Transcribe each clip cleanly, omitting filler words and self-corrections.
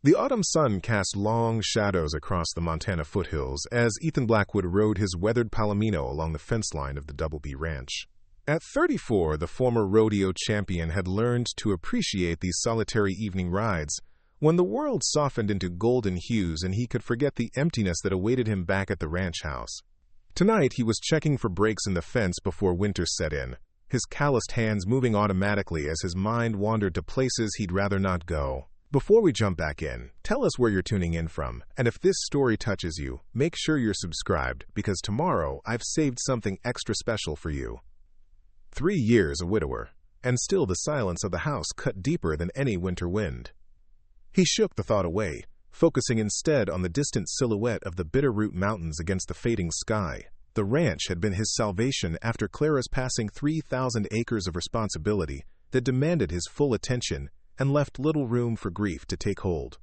The autumn sun cast long shadows across the Montana foothills as Ethan Blackwood rode his weathered palomino along the fence line of the Double B Ranch. At 34, the former rodeo champion had learned to appreciate these solitary evening rides, when the world softened into golden hues and he could forget the emptiness that awaited him back at the ranch house. Tonight, he was checking for breaks in the fence before winter set in, his calloused hands moving automatically as his mind wandered to places he'd rather not go. Before we jump back in, tell us where you're tuning in from, and if this story touches you, make sure you're subscribed, because tomorrow I've saved something extra special for you. 3 years a widower, and still the silence of the house cut deeper than any winter wind. He shook the thought away, focusing instead on the distant silhouette of the Bitterroot Mountains against the fading sky. The ranch had been his salvation after Clara's passing 3,000 acres of responsibility that demanded his full attention and left little room for grief to take hold.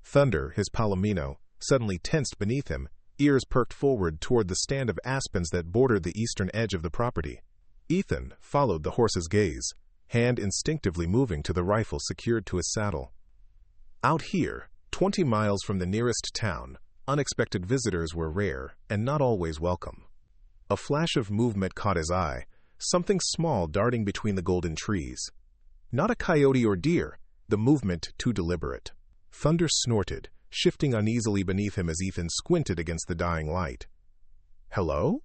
Thunder, his palomino, suddenly tensed beneath him, ears perked forward toward the stand of aspens that bordered the eastern edge of the property. Ethan followed the horse's gaze, hand instinctively moving to the rifle secured to his saddle. Out here, 20 miles from the nearest town, unexpected visitors were rare and not always welcome. A flash of movement caught his eye, something small darting between the golden trees. Not a coyote or deer, the movement too deliberate. Thunder snorted, shifting uneasily beneath him as Ethan squinted against the dying light. "Hello?"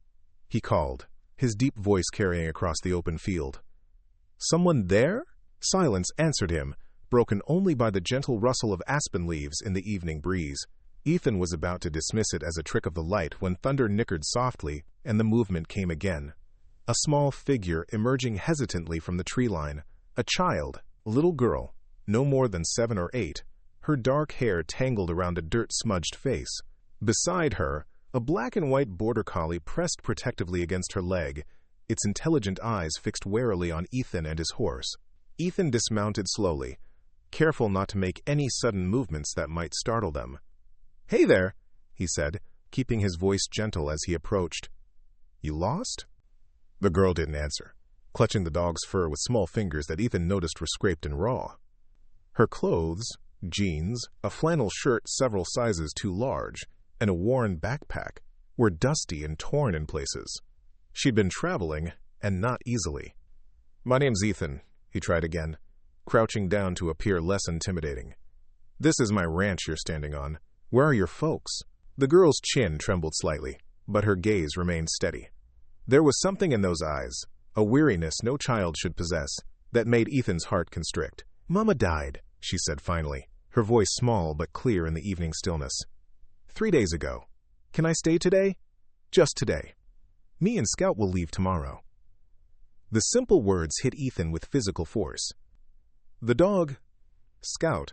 he called, his deep voice carrying across the open field. "Someone there?" Silence answered him, broken only by the gentle rustle of aspen leaves in the evening breeze. Ethan was about to dismiss it as a trick of the light when thunder nickered softly and the movement came again. A small figure emerging hesitantly from the tree line. A child, a little girl, no more than 7 or 8, her dark hair tangled around a dirt-smudged face. Beside her, a black and white border collie pressed protectively against her leg, its intelligent eyes fixed warily on Ethan and his horse. Ethan dismounted slowly, careful not to make any sudden movements that might startle them. "Hey there," he said, keeping his voice gentle as he approached. "You lost?" The girl didn't answer, clutching the dog's fur with small fingers that Ethan noticed were scraped and raw. Her clothes, jeans, a flannel shirt several sizes too large, and a worn backpack, were dusty and torn in places. She'd been traveling, and not easily. "My name's Ethan," he tried again, crouching down to appear less intimidating. "This is my ranch you're standing on. Where are your folks?" The girl's chin trembled slightly, but her gaze remained steady. There was something in those eyes, a weariness no child should possess, that made Ethan's heart constrict. "Mama died," she said finally, her voice small but clear in the evening stillness. 3 days ago. Can I stay today? Just today. Me and Scout will leave tomorrow." The simple words hit Ethan with physical force. The dog, Scout,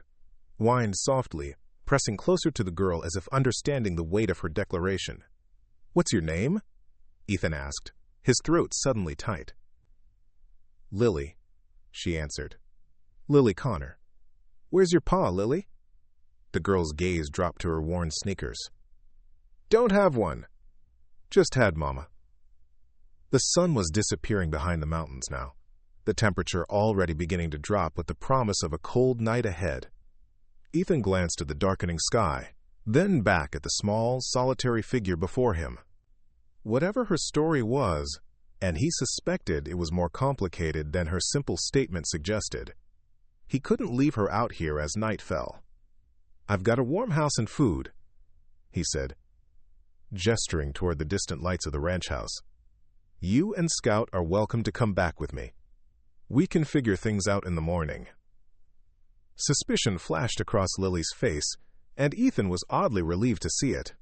whined softly, pressing closer to the girl as if understanding the weight of her declaration. "What's your name?" Ethan asked, his throat suddenly tight. "Lily," she answered. "Lily Connor." "Where's your paw, Lily?" The girl's gaze dropped to her worn sneakers. "Don't have one. Just had Mama." The sun was disappearing behind the mountains now, the temperature already beginning to drop with the promise of a cold night ahead. Ethan glanced at the darkening sky, then back at the small, solitary figure before him. Whatever her story was, and he suspected it was more complicated than her simple statement suggested, he couldn't leave her out here as night fell. "I've got a warm house and food," he said, gesturing toward the distant lights of the ranch house. "You and Scout are welcome to come back with me. We can figure things out in the morning." Suspicion flashed across Lily's face, and Ethan was oddly relieved to see it.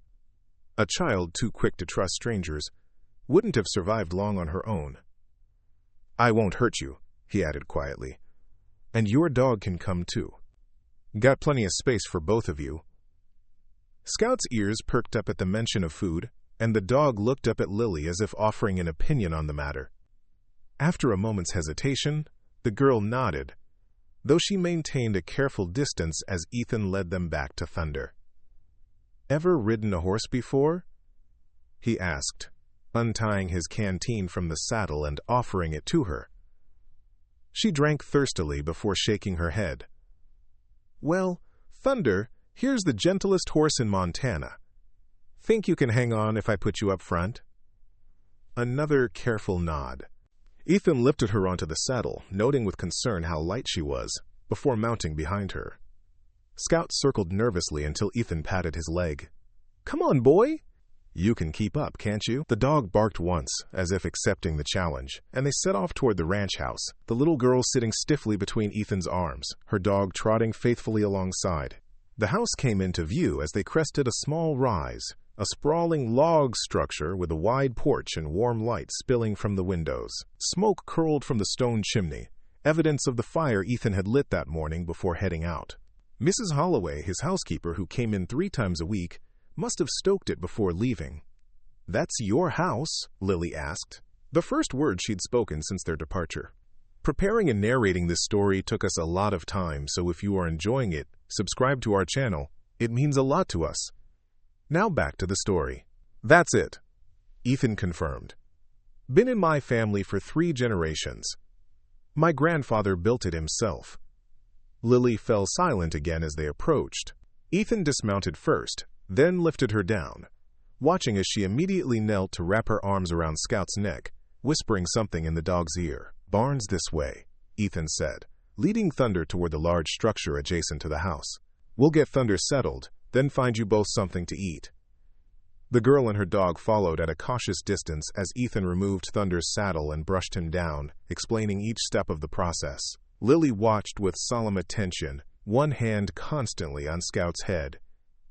A child too quick to trust strangers wouldn't have survived long on her own. "I won't hurt you," he added quietly. "And your dog can come too. Got plenty of space for both of you." Scout's ears perked up at the mention of food, and the dog looked up at Lily as if offering an opinion on the matter. After a moment's hesitation, the girl nodded, though she maintained a careful distance as Ethan led them back to Thunder. "Ever ridden a horse before?" he asked, untying his canteen from the saddle and offering it to her. She drank thirstily before shaking her head. "Well, Thunder Here's the gentlest horse in Montana. Think you can hang on if I put you up front?" Another careful nod. Ethan lifted her onto the saddle, noting with concern how light she was, before mounting behind her. Scout circled nervously until Ethan patted his leg. "Come on, boy!" "You can keep up, can't you?" The dog barked once, as if accepting the challenge, and they set off toward the ranch house, the little girl sitting stiffly between Ethan's arms, her dog trotting faithfully alongside. The house came into view as they crested a small rise, a sprawling log structure with a wide porch and warm light spilling from the windows. Smoke curled from the stone chimney, evidence of the fire Ethan had lit that morning before heading out. Mrs. Holloway, his housekeeper who came in 3 times a week, must have stoked it before leaving. "That's your house?" Lily asked, the first word she'd spoken since their departure. Preparing and narrating this story took us a lot of time, so if you are enjoying it, subscribe to our channel. It means a lot to us. Now back to the story. "That's it," Ethan confirmed. "Been in my family for 3 generations. My grandfather built it himself." Lily fell silent again as they approached. Ethan dismounted first, then lifted her down, watching as she immediately knelt to wrap her arms around Scout's neck, whispering something in the dog's ear. "Barn's this way," Ethan said, leading Thunder toward the large structure adjacent to the house. "We'll get Thunder settled, then find you both something to eat." The girl and her dog followed at a cautious distance as Ethan removed Thunder's saddle and brushed him down, explaining each step of the process. Lily watched with solemn attention, one hand constantly on Scout's head.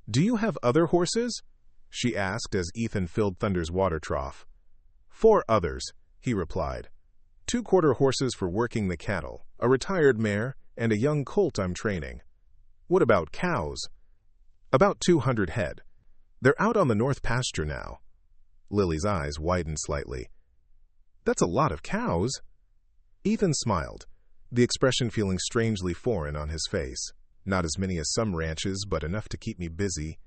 "Do you have other horses?" she asked as Ethan filled Thunder's water trough. "4 others," he replied. 2 quarter horses for working the cattle, a retired mare, and a young colt I'm training. "What about cows?" "About 200 head. They're out on the north pasture now." Lily's eyes widened slightly. "That's a lot of cows." Ethan smiled, the expression feeling strangely foreign on his face. "Not as many as some ranches, but enough to keep me busy."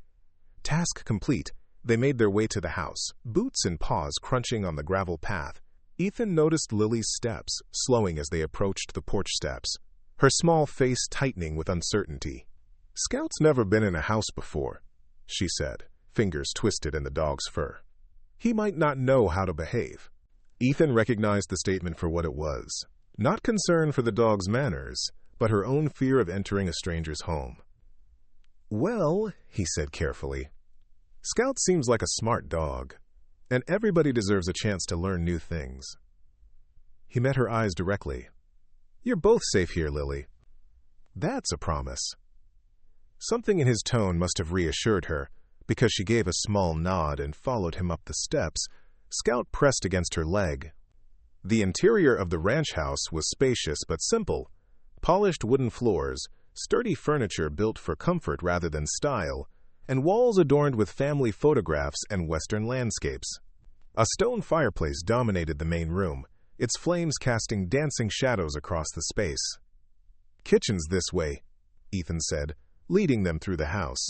Task complete, they made their way to the house, boots and paws crunching on the gravel path. Ethan noticed Lily's steps, slowing as they approached the porch steps, her small face tightening with uncertainty. "Scout's never been in a house before," she said, fingers twisted in the dog's fur. "He might not know how to behave." Ethan recognized the statement for what it was. Not concern for the dog's manners, but her own fear of entering a stranger's home. "Well," he said carefully, "Scout seems like a smart dog, and everybody deserves a chance to learn new things." He met her eyes directly. "You're both safe here, Lily." "That's a promise." Something in his tone must have reassured her, because she gave a small nod and followed him up the steps, Scout pressed against her leg. The interior of the ranch house was spacious but simple, polished wooden floors, sturdy furniture built for comfort rather than style, and walls adorned with family photographs and Western landscapes. A stone fireplace dominated the main room, its flames casting dancing shadows across the space. "Kitchen's this way," Ethan said, leading them through the house.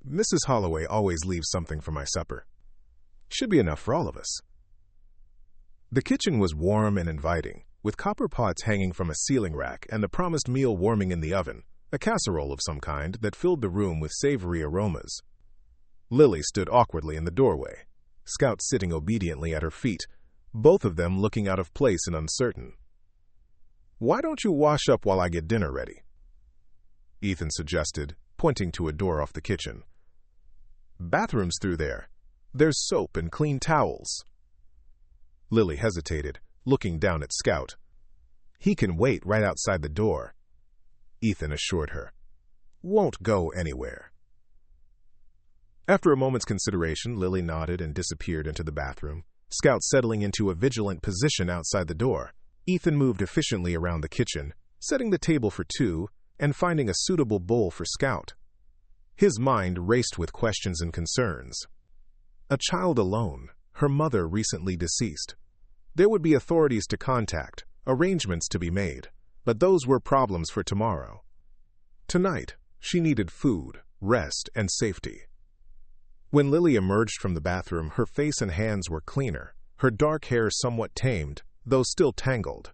"Mrs. Holloway always leaves something for my supper. Should be enough for all of us." The kitchen was warm and inviting, with copper pots hanging from a ceiling rack and the promised meal warming in the oven, a casserole of some kind that filled the room with savory aromas. Lily stood awkwardly in the doorway, Scout sitting obediently at her feet, both of them looking out of place and uncertain. "Why don't you wash up while I get dinner ready?" Ethan suggested, pointing to a door off the kitchen. "Bathroom's through there. There's soap and clean towels." Lily hesitated, looking down at Scout. "He can wait right outside the door," Ethan assured her. "Won't go anywhere." After a moment's consideration, Lily nodded and disappeared into the bathroom, Scout settling into a vigilant position outside the door. Ethan moved efficiently around the kitchen, setting the table for 2 and finding a suitable bowl for Scout. His mind raced with questions and concerns. A child alone, her mother recently deceased. There would be authorities to contact, arrangements to be made, but those were problems for tomorrow. Tonight, she needed food, rest, and safety. When Lily emerged from the bathroom, her face and hands were cleaner, her dark hair somewhat tamed, though still tangled.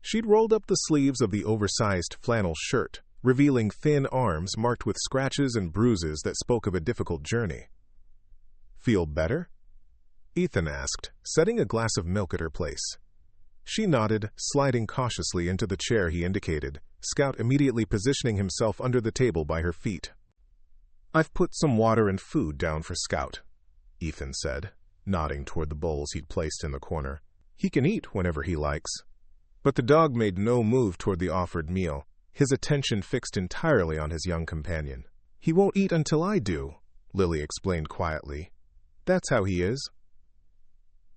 She'd rolled up the sleeves of the oversized flannel shirt, revealing thin arms marked with scratches and bruises that spoke of a difficult journey. "Feel better?" Ethan asked, setting a glass of milk at her place. She nodded, sliding cautiously into the chair he indicated, Scout immediately positioning himself under the table by her feet. "I've put some water and food down for Scout," Ethan said, nodding toward the bowls he'd placed in the corner. "He can eat whenever he likes." But the dog made no move toward the offered meal, his attention fixed entirely on his young companion. "He won't eat until I do," Lily explained quietly. "That's how he is."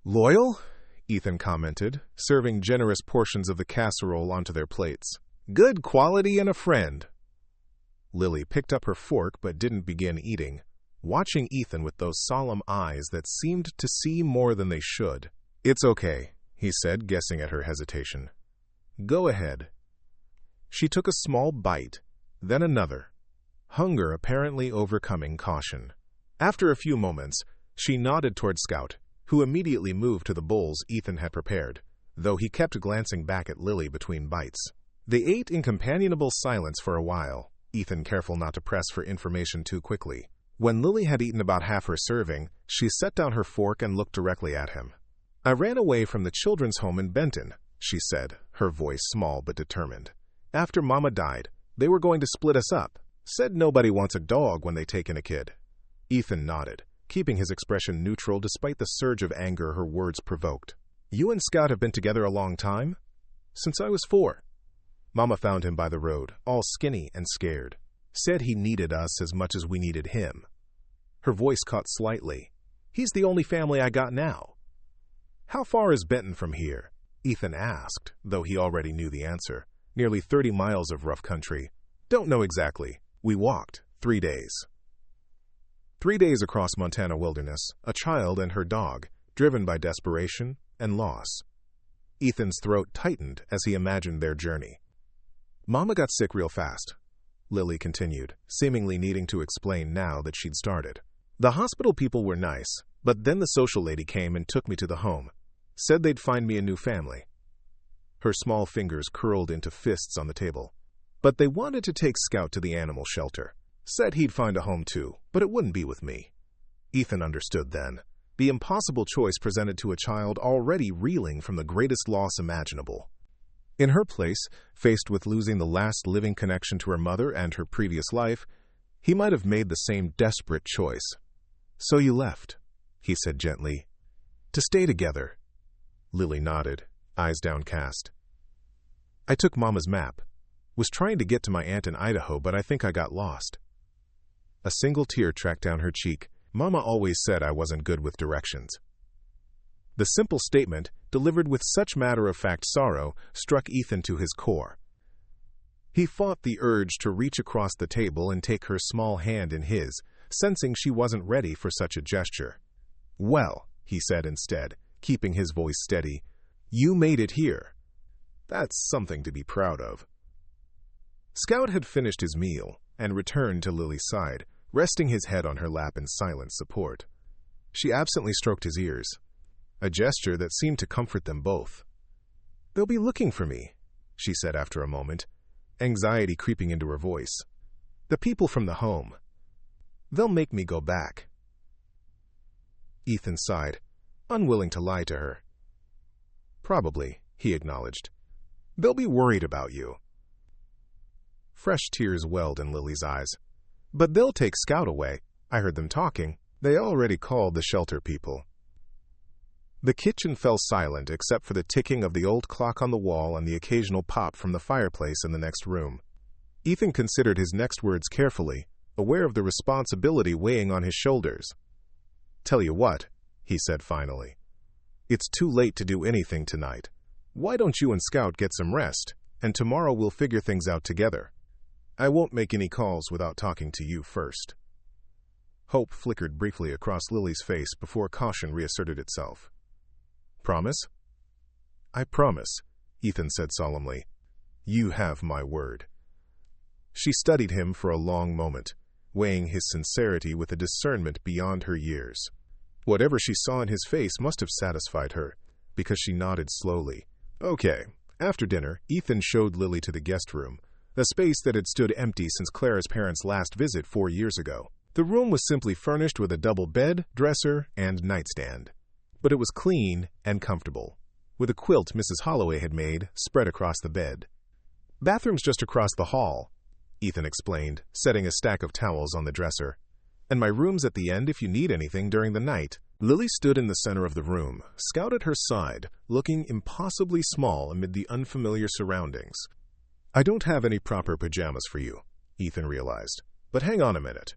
"Loyal?" Ethan commented, serving generous portions of the casserole onto their plates. "Good quality and a friend." Lily picked up her fork but didn't begin eating, watching Ethan with those solemn eyes that seemed to see more than they should. "It's okay," he said, guessing at her hesitation. "Go ahead." She took a small bite, then another, hunger apparently overcoming caution. After a few moments, she nodded toward Scout, who immediately moved to the bowls Ethan had prepared, though he kept glancing back at Lily between bites. They ate in companionable silence for a while, Ethan careful not to press for information too quickly. When Lily had eaten about half her serving, she set down her fork and looked directly at him. "I ran away from the children's home in Benton," she said, her voice small but determined. "After Mama died, they were going to split us up. Said nobody wants a dog when they take in a kid." Ethan nodded, keeping his expression neutral despite the surge of anger her words provoked. "You and Scout have been together a long time?" "Since I was 4. Mama found him by the road, all skinny and scared. Said he needed us as much as we needed him." Her voice caught slightly. "He's the only family I got now." "How far is Benton from here?" Ethan asked, though he already knew the answer. "Nearly 30 miles of rough country." "Don't know exactly. We walked 3 days." 3 days across Montana wilderness, a child and her dog, driven by desperation and loss. Ethan's throat tightened as he imagined their journey. "Mama got sick real fast," Lily continued, seemingly needing to explain now that she'd started. "The hospital people were nice, but then the social lady came and took me to the home. Said they'd find me a new family." Her small fingers curled into fists on the table. "But they wanted to take Scout to the animal shelter. Said he'd find a home too, but it wouldn't be with me." Ethan understood then. The impossible choice presented to a child already reeling from the greatest loss imaginable. In her place, faced with losing the last living connection to her mother and her previous life, he might have made the same desperate choice. "So you left," he said gently. "To stay together." Lily nodded, eyes downcast. "I took Mama's map. Was trying to get to my aunt in Idaho, but I think I got lost." A single tear tracked down her cheek. Mama always said I wasn't good with directions. The simple statement, delivered with such matter-of-fact sorrow, struck Ethan to his core. He fought the urge to reach across the table and take her small hand in his, sensing she wasn't ready for such a gesture. "Well," he said instead, keeping his voice steady, "you made it here. That's something to be proud of." Scout had finished his meal and returned to Lily's side, resting his head on her lap in silent support. She absently stroked his ears, a gesture that seemed to comfort them both. "They'll be looking for me," she said after a moment, anxiety creeping into her voice. "The people from the home. They'll make me go back." Ethan sighed, unwilling to lie to her. "Probably," he acknowledged. "They'll be worried about you." Fresh tears welled in Lily's eyes. "But they'll take Scout away. I heard them talking. They already called the shelter people." The kitchen fell silent except for the ticking of the old clock on the wall and the occasional pop from the fireplace in the next room. Ethan considered his next words carefully, aware of the responsibility weighing on his shoulders. "Tell you what," he said finally. "It's too late to do anything tonight. Why don't you and Scout get some rest, and tomorrow we'll figure things out together. I won't make any calls without talking to you first." Hope flickered briefly across Lily's face before caution reasserted itself. "Promise?" "I promise," Ethan said solemnly. "You have my word." She studied him for a long moment, weighing his sincerity with a discernment beyond her years. Whatever she saw in his face must have satisfied her, because she nodded slowly. "Okay." After dinner, Ethan showed Lily to the guest room, a space that had stood empty since Clara's parents' last visit 4 years ago. The room was simply furnished with a double bed, dresser, and nightstand. But it was clean and comfortable, with a quilt Mrs. Holloway had made spread across the bed. "Bathroom's just across the hall," Ethan explained, setting a stack of towels on the dresser. "And my room's at the end if you need anything during the night." Lily stood in the center of the room, Scout at her side, looking impossibly small amid the unfamiliar surroundings. "I don't have any proper pajamas for you," Ethan realized, "but hang on a minute."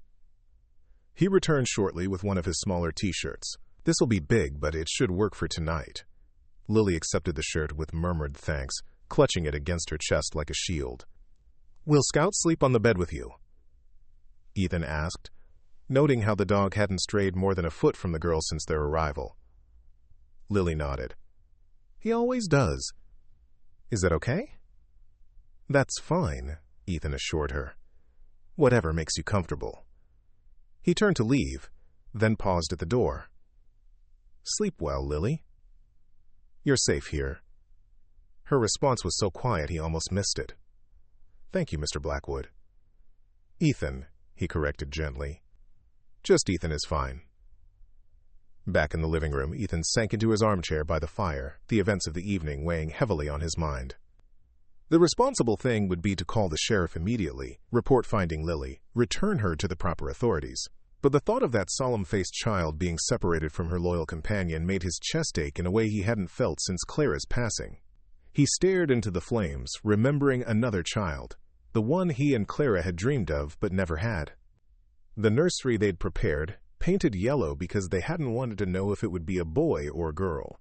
He returned shortly with one of his smaller t-shirts. "This'll be big, but it should work for tonight." Lily accepted the shirt with murmured thanks, clutching it against her chest like a shield. "Will Scout sleep on the bed with you?" Ethan asked, noting how the dog hadn't strayed more than a foot from the girl since their arrival. Lily nodded. "He always does." "Is that okay?" "That's fine," Ethan assured her. "Whatever makes you comfortable." He turned to leave, then paused at the door. "Sleep well, Lily." "You're safe here." Her response was so quiet he almost missed it. "Thank you, Mr. Blackwood." "Ethan," he corrected gently. "Just Ethan is fine." Back in the living room, Ethan sank into his armchair by the fire, the events of the evening weighing heavily on his mind. The responsible thing would be to call the sheriff immediately, report finding Lily, return her to the proper authorities. But the thought of that solemn-faced child being separated from her loyal companion made his chest ache in a way he hadn't felt since Clara's passing. He stared into the flames, remembering another child, the one he and Clara had dreamed of but never had. The nursery they'd prepared, painted yellow because they hadn't wanted to know if it would be a boy or a girl.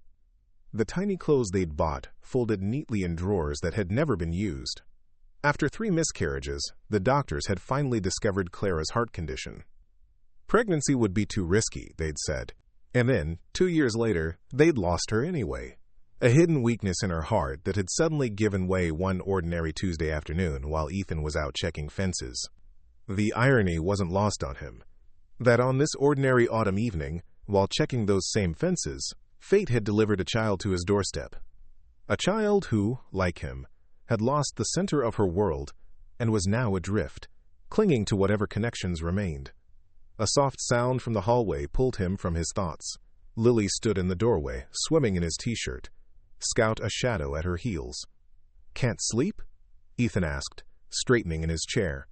The tiny clothes they'd bought, folded neatly in drawers that had never been used. After 3 miscarriages, the doctors had finally discovered Clara's heart condition. Pregnancy would be too risky, they'd said. And then, 2 years later, they'd lost her anyway. A hidden weakness in her heart that had suddenly given way one ordinary Tuesday afternoon while Ethan was out checking fences. The irony wasn't lost on him, that on this ordinary autumn evening, while checking those same fences, fate had delivered a child to his doorstep. A child who, like him, had lost the center of her world and was now adrift, clinging to whatever connections remained. A soft sound from the hallway pulled him from his thoughts. Lily stood in the doorway, swimming in his t-shirt, Scout a shadow at her heels. "Can't sleep?" Ethan asked, straightening in his chair.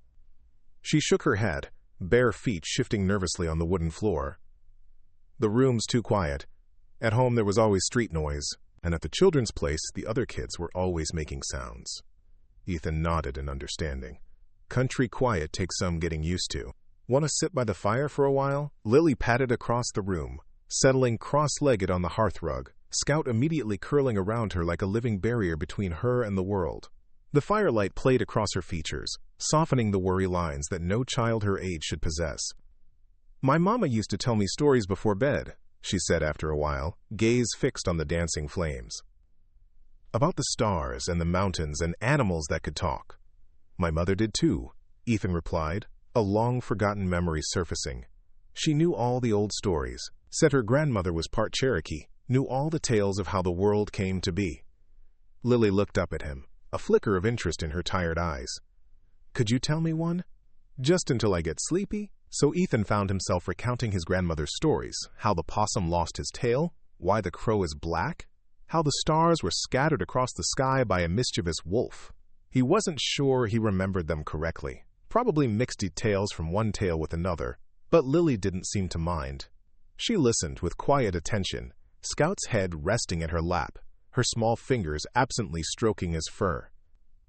She shook her head, bare feet shifting nervously on the wooden floor. "The room's too quiet. At home there was always street noise, and at the children's place the other kids were always making sounds." Ethan nodded in understanding. "Country quiet takes some getting used to. Want to sit by the fire for a while?" Lily patted across the room, settling cross-legged on the hearthrug, Scout immediately curling around her like a living barrier between her and the world. The firelight played across her features, softening the worry lines that no child her age should possess. "My mama used to tell me stories before bed," she said after a while, gaze fixed on the dancing flames. "About the stars and the mountains and animals that could talk." "My mother did too," Ethan replied, a long-forgotten memory surfacing. She knew all the old stories, said her grandmother was part Cherokee, knew all the tales of how the world came to be. Lily looked up at him, a flicker of interest in her tired eyes. "Could you tell me one?" "Just until I get sleepy." So Ethan found himself recounting his grandmother's stories, how the possum lost his tail, why the crow is black, how the stars were scattered across the sky by a mischievous wolf. He wasn't sure he remembered them correctly, probably mixed details from one tale with another, but Lily didn't seem to mind. She listened with quiet attention, Scout's head resting in her lap, her small fingers absently stroking his fur.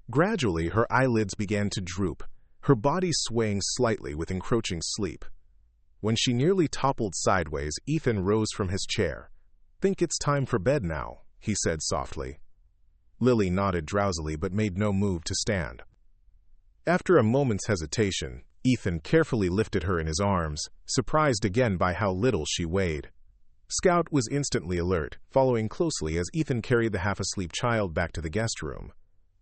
Gradually, her eyelids began to droop, her body swaying slightly with encroaching sleep. When she nearly toppled sideways, Ethan rose from his chair. "Think it's time for bed now," he said softly. Lily nodded drowsily but made no move to stand. After a moment's hesitation, Ethan carefully lifted her in his arms, surprised again by how little she weighed. Scout was instantly alert, following closely as Ethan carried the half-asleep child back to the guest room.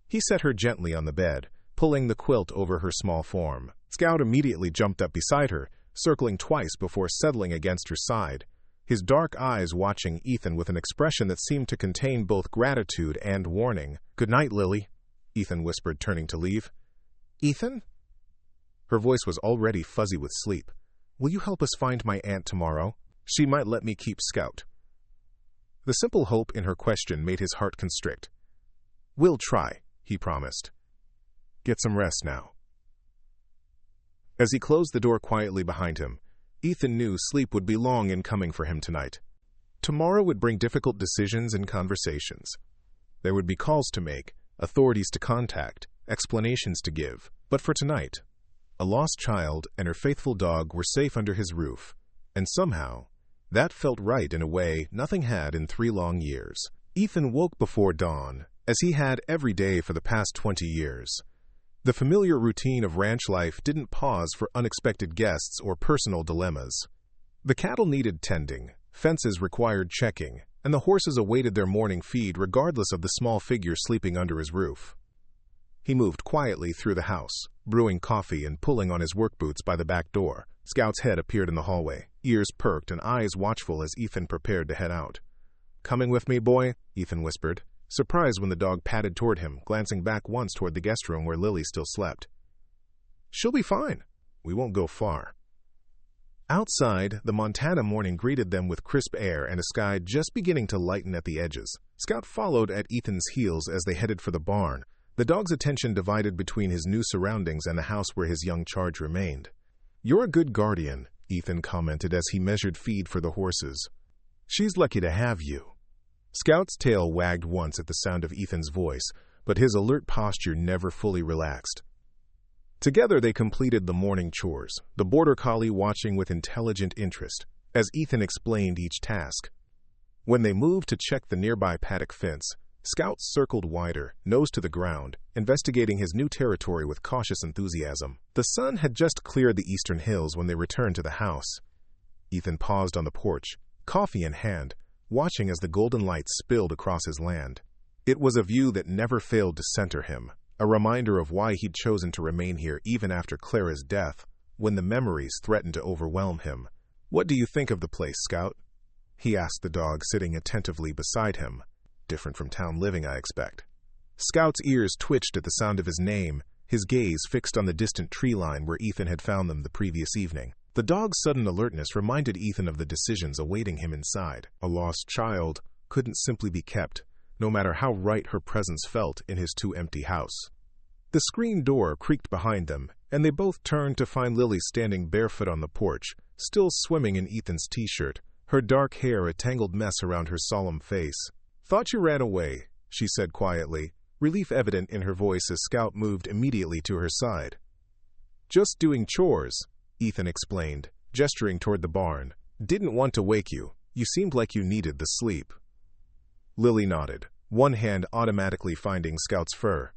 He set her gently on the bed, pulling the quilt over her small form. Scout immediately jumped up beside her, circling twice before settling against her side, his dark eyes watching Ethan with an expression that seemed to contain both gratitude and warning. "Good night, Lily," Ethan whispered, turning to leave. Ethan? Her voice was already fuzzy with sleep. Will you help us find my aunt tomorrow? She might let me keep Scout. The simple hope in her question made his heart constrict. We'll try, he promised. Get some rest now. As he closed the door quietly behind him, Ethan knew sleep would be long in coming for him tonight. Tomorrow would bring difficult decisions and conversations. There would be calls to make, authorities to contact, explanations to give. But for tonight, a lost child and her faithful dog were safe under his roof, and somehow, that felt right in a way nothing had in 3 long years. Ethan woke before dawn, as he had every day for the past 20 years. The familiar routine of ranch life didn't pause for unexpected guests or personal dilemmas. The cattle needed tending, fences required checking, and the horses awaited their morning feed regardless of the small figure sleeping under his roof. He moved quietly through the house, brewing coffee and pulling on his work boots by the back door. Scout's head appeared in the hallway, ears perked and eyes watchful as Ethan prepared to head out. Coming with me, boy? Ethan whispered, surprised when the dog padded toward him, glancing back once toward the guest room where Lily still slept. She'll be fine. We won't go far. Outside, the Montana morning greeted them with crisp air and a sky just beginning to lighten at the edges. Scout followed at Ethan's heels as they headed for the barn, the dog's attention divided between his new surroundings and the house where his young charge remained. You're a good guardian, Ethan commented as he measured feed for the horses. She's lucky to have you. Scout's tail wagged once at the sound of Ethan's voice, but his alert posture never fully relaxed. Together they completed the morning chores, the border collie watching with intelligent interest, as Ethan explained each task. When they moved to check the nearby paddock fence, Scout circled wider, nose to the ground, investigating his new territory with cautious enthusiasm. The sun had just cleared the eastern hills when they returned to the house. Ethan paused on the porch, coffee in hand, watching as the golden light spilled across his land. It was a view that never failed to center him, a reminder of why he'd chosen to remain here even after Clara's death, when the memories threatened to overwhelm him. What do you think of the place, Scout? He asked the dog sitting attentively beside him. Different from town living, I expect. Scout's ears twitched at the sound of his name, his gaze fixed on the distant tree line where Ethan had found them the previous evening. The dog's sudden alertness reminded Ethan of the decisions awaiting him inside. A lost child couldn't simply be kept, no matter how right her presence felt in his too-empty house. The screen door creaked behind them, and they both turned to find Lily standing barefoot on the porch, still swimming in Ethan's t-shirt, her dark hair a tangled mess around her solemn face. Thought you ran away, she said quietly, relief evident in her voice as Scout moved immediately to her side. Just doing chores, Ethan explained, gesturing toward the barn. Didn't want to wake you. You seemed like you needed the sleep. Lily nodded, one hand automatically finding Scout's fur.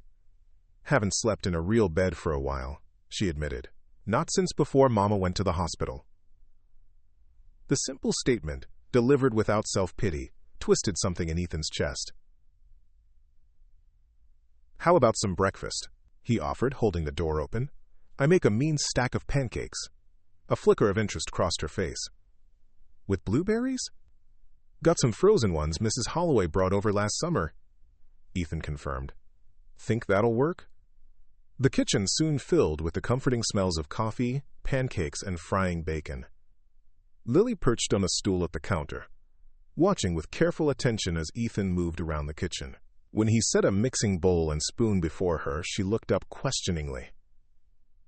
Haven't slept in a real bed for a while, she admitted. Not since before Mama went to the hospital. The simple statement, delivered without self-pity, twisted something in Ethan's chest. How about some breakfast? He offered, holding the door open. I make a mean stack of pancakes. A flicker of interest crossed her face. With blueberries? Got some frozen ones Mrs. Holloway brought over last summer, Ethan confirmed. Think that'll work? The kitchen soon filled with the comforting smells of coffee, pancakes, and frying bacon. Lily perched on a stool at the counter, watching with careful attention as Ethan moved around the kitchen. When he set a mixing bowl and spoon before her, she looked up questioningly.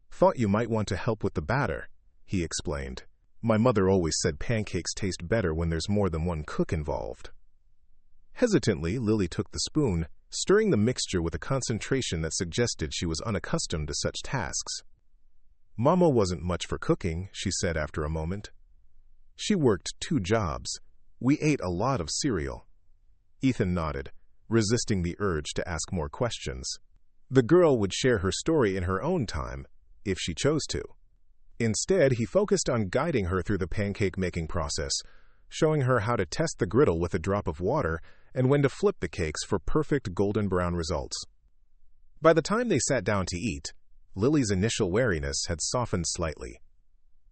Thought you might want to help with the batter, he explained. My mother always said pancakes taste better when there's more than one cook involved. Hesitantly, Lily took the spoon, stirring the mixture with a concentration that suggested she was unaccustomed to such tasks. Mama wasn't much for cooking, she said after a moment. She worked 2 jobs. We ate a lot of cereal. Ethan nodded, resisting the urge to ask more questions. The girl would share her story in her own time, if she chose to. Instead, he focused on guiding her through the pancake-making process, showing her how to test the griddle with a drop of water and when to flip the cakes for perfect golden brown results. By the time they sat down to eat, Lily's initial wariness had softened slightly.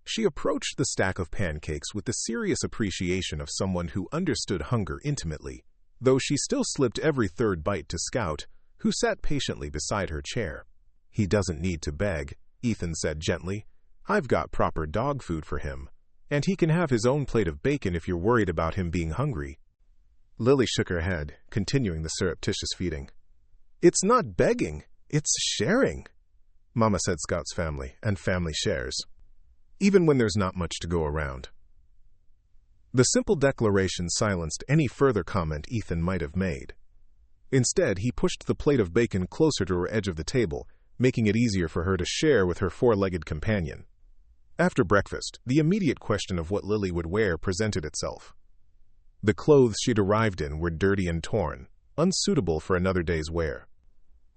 She approached the stack of pancakes with the serious appreciation of someone who understood hunger intimately, though she still slipped every third bite to Scout, who sat patiently beside her chair. He doesn't need to beg, Ethan said gently. I've got proper dog food for him, and he can have his own plate of bacon if you're worried about him being hungry. Lily shook her head, continuing the surreptitious feeding. It's not begging, it's sharing, Mama said Scout's family, and family shares, even when there's not much to go around. The simple declaration silenced any further comment Ethan might have made. Instead, he pushed the plate of bacon closer to her edge of the table, making it easier for her to share with her four-legged companion. After breakfast, the immediate question of what Lily would wear presented itself. The clothes she'd arrived in were dirty and torn, unsuitable for another day's wear.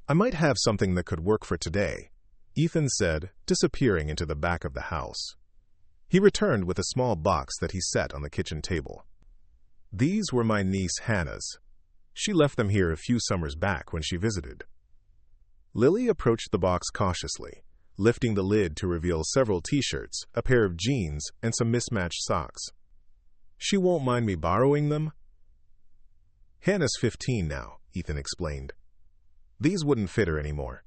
I might have something that could work for today, Ethan said, disappearing into the back of the house. He returned with a small box that he set on the kitchen table. These were my niece Hannah's. She left them here a few summers back when she visited. Lily approached the box cautiously, lifting the lid to reveal several t-shirts, a pair of jeans, and some mismatched socks. She won't mind me borrowing them? Hannah's 15 now, Ethan explained. These wouldn't fit her anymore.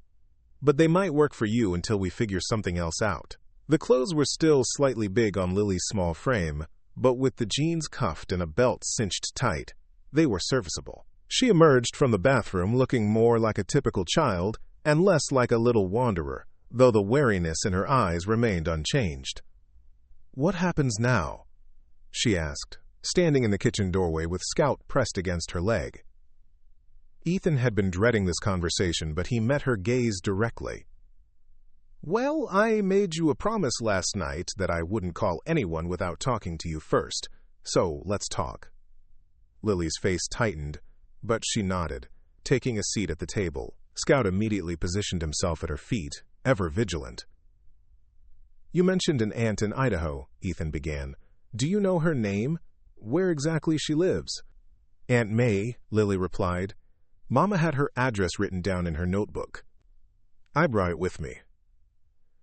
But they might work for you until we figure something else out. The clothes were still slightly big on Lily's small frame, but with the jeans cuffed and a belt cinched tight, they were serviceable. She emerged from the bathroom looking more like a typical child and less like a little wanderer, though the wariness in her eyes remained unchanged. What happens now? She asked, standing in the kitchen doorway with Scout pressed against her leg. Ethan had been dreading this conversation, but he met her gaze directly. Well, I made you a promise last night that I wouldn't call anyone without talking to you first, so let's talk. Lily's face tightened, but she nodded, taking a seat at the table. Scout immediately positioned himself at her feet, ever vigilant. You mentioned an aunt in Idaho, Ethan began. Do you know her name? Where exactly she lives? Aunt May, Lily replied. Mama had her address written down in her notebook. I brought it with me.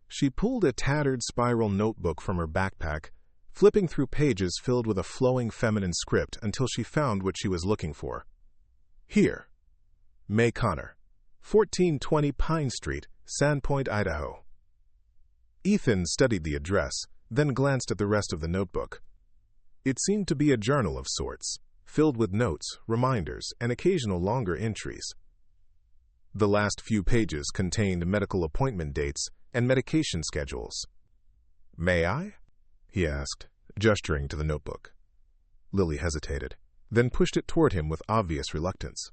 She pulled a tattered spiral notebook from her backpack, flipping through pages filled with a flowing feminine script until she found what she was looking for. Here. May Connor, 1420 Pine Street, Sandpoint, Idaho. Ethan studied the address, then glanced at the rest of the notebook. It seemed to be a journal of sorts, filled with notes, reminders, and occasional longer entries. The last few pages contained medical appointment dates and medication schedules. May I? He asked, gesturing to the notebook. Lily hesitated, then pushed it toward him with obvious reluctance.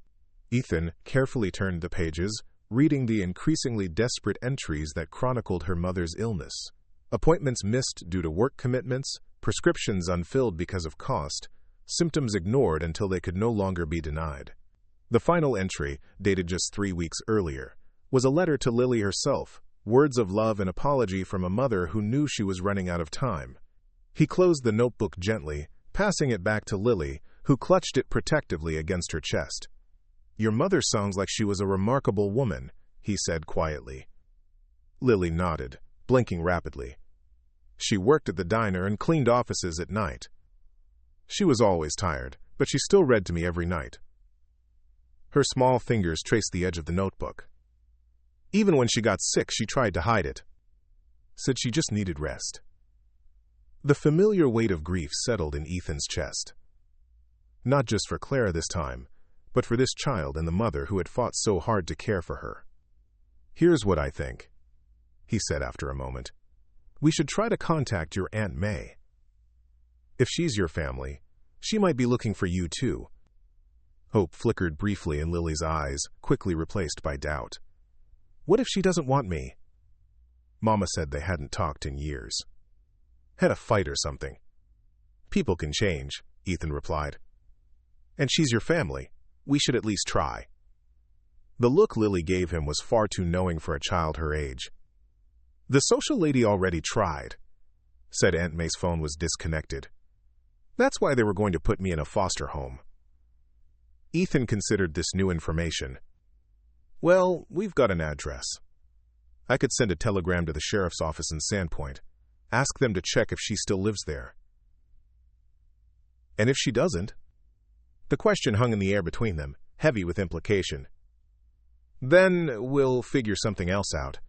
Ethan carefully turned the pages, reading the increasingly desperate entries that chronicled her mother's illness. Appointments missed due to work commitments, prescriptions unfilled because of cost, symptoms ignored until they could no longer be denied. The final entry, dated just 3 weeks earlier, was a letter to Lily herself, words of love and apology from a mother who knew she was running out of time. He closed the notebook gently, passing it back to Lily, who clutched it protectively against her chest. Your mother sounds like she was a remarkable woman, he said quietly. Lily nodded, blinking rapidly. She worked at the diner and cleaned offices at night. She was always tired, but she still read to me every night. Her small fingers traced the edge of the notebook. Even when she got sick, she tried to hide it. Said she just needed rest. The familiar weight of grief settled in Ethan's chest. Not just for Clara this time, but for this child and the mother who had fought so hard to care for her. Here's what I think, he said after a moment. We should try to contact your Aunt May. If she's your family, she might be looking for you too. Hope flickered briefly in Lily's eyes, quickly replaced by doubt. What if she doesn't want me? Mama said they hadn't talked in years. Had a fight or something. People can change, Ethan replied. And she's your family. We should at least try. The look Lily gave him was far too knowing for a child her age. The social lady already tried, said Aunt May's phone was disconnected. That's why they were going to put me in a foster home. Ethan considered this new information. Well, we've got an address. I could send a telegram to the sheriff's office in Sandpoint. Ask them to check if she still lives there. And if she doesn't? The question hung in the air between them, heavy with implication. Then we'll figure something else out,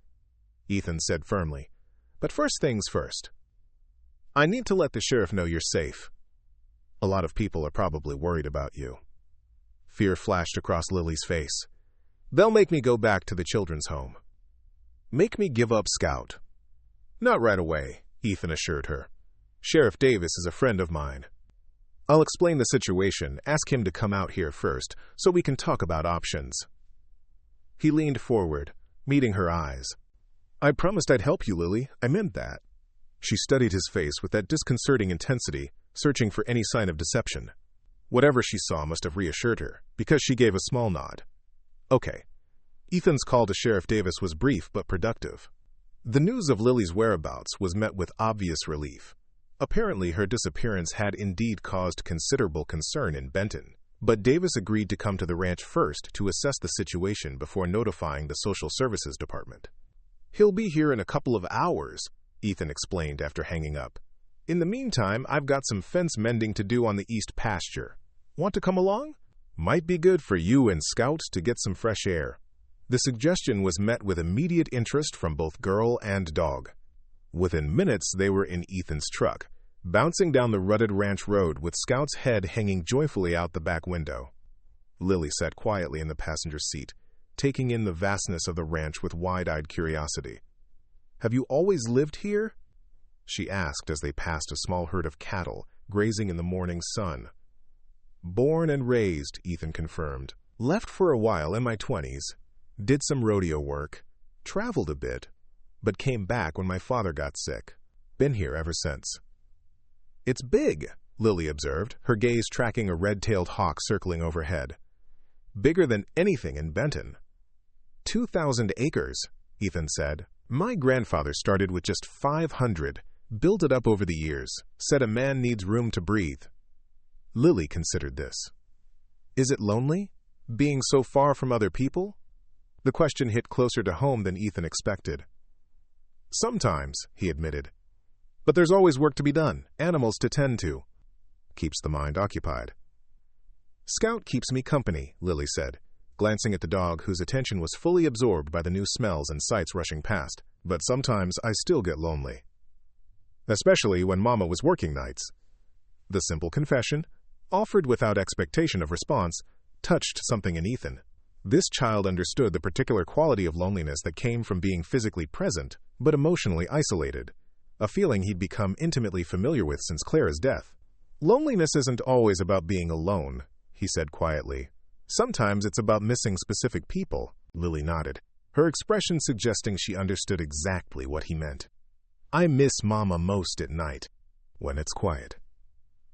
Ethan said firmly. But first things first. I need to let the sheriff know you're safe. A lot of people are probably worried about you. Fear flashed across Lily's face. They'll make me go back to the children's home. Make me give up Scout. Not right away, Ethan assured her. Sheriff Davis is a friend of mine. I'll explain the situation, ask him to come out here first, so we can talk about options. He leaned forward, meeting her eyes. I promised I'd help you, Lily. I meant that. She studied his face with that disconcerting intensity, searching for any sign of deception. Whatever she saw must have reassured her, because she gave a small nod. Okay. Ethan's call to Sheriff Davis was brief but productive. The news of Lily's whereabouts was met with obvious relief. Apparently, her disappearance had indeed caused considerable concern in Benton, but Davis agreed to come to the ranch first to assess the situation before notifying the Social Services Department. He'll be here in a couple of hours, Ethan explained after hanging up. In the meantime, I've got some fence mending to do on the east pasture. Want to come along? Might be good for you and Scout to get some fresh air. The suggestion was met with immediate interest from both girl and dog. Within minutes, they were in Ethan's truck, bouncing down the rutted ranch road with Scout's head hanging joyfully out the back window. Lily sat quietly in the passenger seat, taking in the vastness of the ranch with wide-eyed curiosity. Have you always lived here? She asked as they passed a small herd of cattle grazing in the morning sun. Born and raised, Ethan confirmed. Left for a while in my 20s. Did some rodeo work. Traveled a bit. But came back when my father got sick. Been here ever since. It's big, Lily observed, her gaze tracking a red-tailed hawk circling overhead. Bigger than anything in Benton. 2,000 acres, Ethan said. My grandfather started with just 500, built it up over the years, said a man needs room to breathe. Lily considered this. Is it lonely, being so far from other people? The question hit closer to home than Ethan expected. Sometimes, he admitted. But there's always work to be done, animals to tend to. Keeps the mind occupied. Scout keeps me company, Lily said, glancing at the dog whose attention was fully absorbed by the new smells and sights rushing past. But sometimes I still get lonely. Especially when Mama was working nights. The simple confession, offered without expectation of response, touched something in Ethan. This child understood the particular quality of loneliness that came from being physically present, but emotionally isolated, a feeling he'd become intimately familiar with since Clara's death. Loneliness isn't always about being alone, he said quietly. Sometimes it's about missing specific people, Lily nodded, her expression suggesting she understood exactly what he meant. I miss Mama most at night, when it's quiet.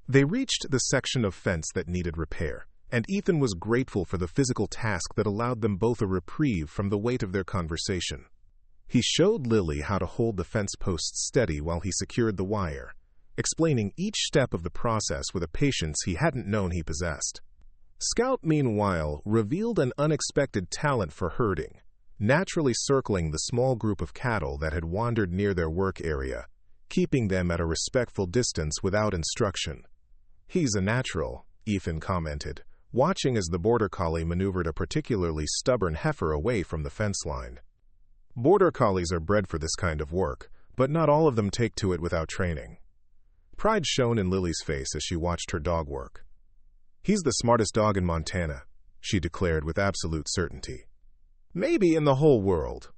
They reached the section of fence that needed repair, and Ethan was grateful for the physical task that allowed them both a reprieve from the weight of their conversation. He showed Lily how to hold the fence posts steady while he secured the wire, explaining each step of the process with a patience he hadn't known he possessed. Scout, meanwhile, revealed an unexpected talent for herding, naturally circling the small group of cattle that had wandered near their work area, keeping them at a respectful distance without instruction. He's a natural, Ethan commented, watching as the border collie maneuvered a particularly stubborn heifer away from the fence line. Border collies are bred for this kind of work, but not all of them take to it without training. Pride shone in Lily's face as she watched her dog work. He's the smartest dog in Montana, she declared with absolute certainty. Maybe in the whole world.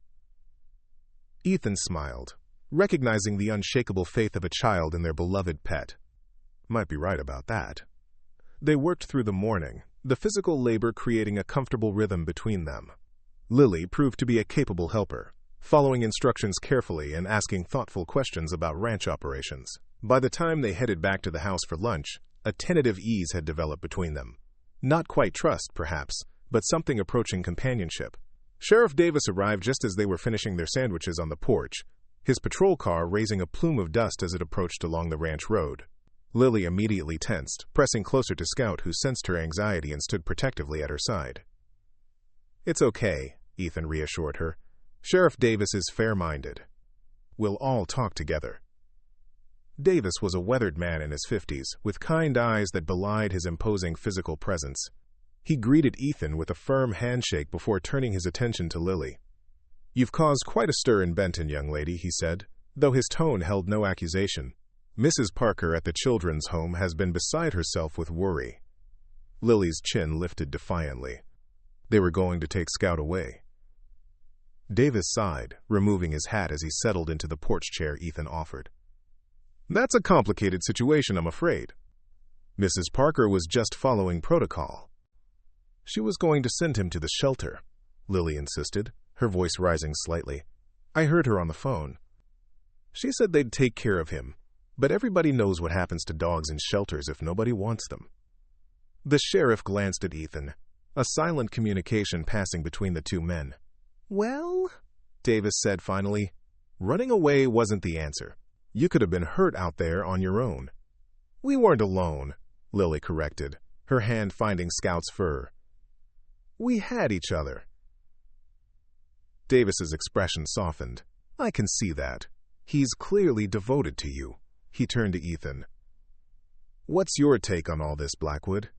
Ethan smiled, recognizing the unshakable faith of a child in their beloved pet. Might be right about that. They worked through the morning, the physical labor creating a comfortable rhythm between them. Lily proved to be a capable helper, following instructions carefully and asking thoughtful questions about ranch operations. By the time they headed back to the house for lunch, a tentative ease had developed between them. Not quite trust, perhaps, but something approaching companionship. Sheriff Davis arrived just as they were finishing their sandwiches on the porch, his patrol car raising a plume of dust as it approached along the ranch road. Lily immediately tensed, pressing closer to Scout, who sensed her anxiety and stood protectively at her side. It's okay, Ethan reassured her. Sheriff Davis is fair-minded. We'll all talk together. Davis was a weathered man in his 50s, with kind eyes that belied his imposing physical presence. He greeted Ethan with a firm handshake before turning his attention to Lily. "You've caused quite a stir in Benton, young lady," he said, though his tone held no accusation. "Mrs. Parker at the children's home has been beside herself with worry." Lily's chin lifted defiantly. They were going to take Scout away. Davis sighed, removing his hat as he settled into the porch chair Ethan offered. "That's a complicated situation, I'm afraid." Mrs. Parker was just following protocol. "She was going to send him to the shelter," Lily insisted, her voice rising slightly. "I heard her on the phone. She said they'd take care of him, but everybody knows what happens to dogs in shelters if nobody wants them." The sheriff glanced at Ethan, a silent communication passing between the two men. "Well," Davis said finally, "running away wasn't the answer. You could have been hurt out there on your own." "We weren't alone," Lily corrected, her hand finding Scout's fur. "We had each other." Davis's expression softened. "I can see that. He's clearly devoted to you." He turned to Ethan. "What's your take on all this, Blackwood?"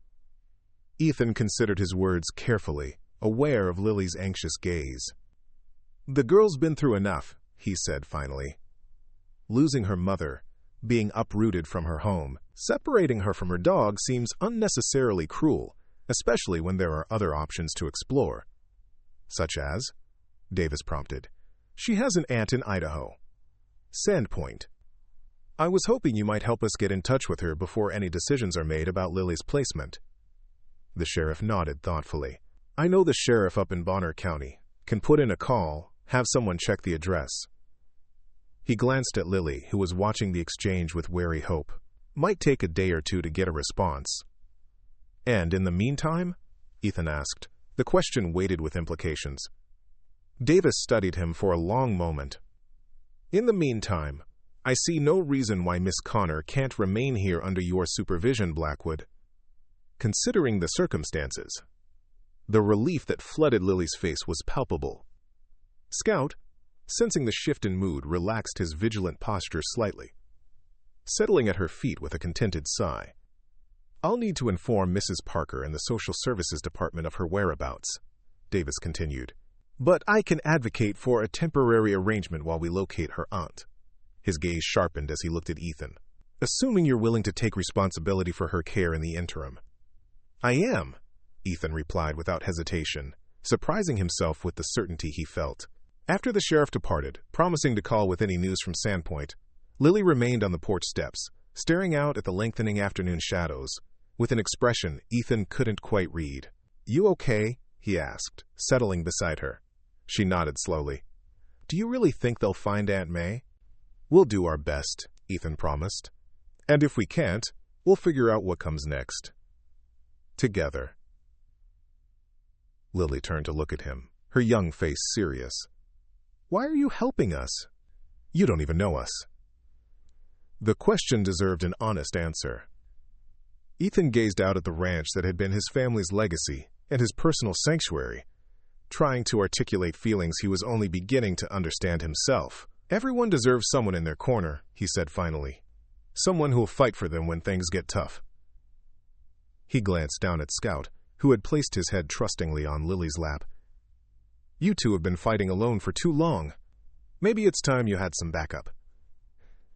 Ethan considered his words carefully, aware of Lily's anxious gaze. "The girl's been through enough," he said finally. "Losing her mother, being uprooted from her home, separating her from her dog seems unnecessarily cruel, especially when there are other options to explore." "Such as?" Davis prompted. "She has an aunt in Idaho. Sandpoint. I was hoping you might help us get in touch with her before any decisions are made about Lily's placement." The sheriff nodded thoughtfully. "I know the sheriff up in Bonner County. Can put in a call, have someone check the address." He glanced at Lily, who was watching the exchange with wary hope. "Might take a day or two to get a response." "And in the meantime?" Ethan asked. The question weighted with implications. Davis studied him for a long moment. "In the meantime, I see no reason why Miss Connor can't remain here under your supervision, Blackwood." Considering the circumstances, the relief that flooded Lily's face was palpable. Scout, sensing the shift in mood, relaxed his vigilant posture slightly, settling at her feet with a contented sigh. "I'll need to inform Mrs. Parker and the Social Services Department of her whereabouts," Davis continued. "But I can advocate for a temporary arrangement while we locate her aunt." His gaze sharpened as he looked at Ethan. "Assuming you're willing to take responsibility for her care in the interim." "I am," Ethan replied without hesitation, surprising himself with the certainty he felt. After the sheriff departed, promising to call with any news from Sandpoint, Lily remained on the porch steps, staring out at the lengthening afternoon shadows, with an expression Ethan couldn't quite read. "You okay?" he asked, settling beside her. She nodded slowly. "Do you really think they'll find Aunt May?" "We'll do our best," Ethan promised. "And if we can't, we'll figure out what comes next. Together." Lily turned to look at him, her young face serious. "Why are you helping us? You don't even know us." The question deserved an honest answer. Ethan gazed out at the ranch that had been his family's legacy and his personal sanctuary, trying to articulate feelings he was only beginning to understand himself. "Everyone deserves someone in their corner," he said finally. "Someone who'll fight for them when things get tough." He glanced down at Scout, who had placed his head trustingly on Lily's lap. "You two have been fighting alone for too long. Maybe it's time you had some backup."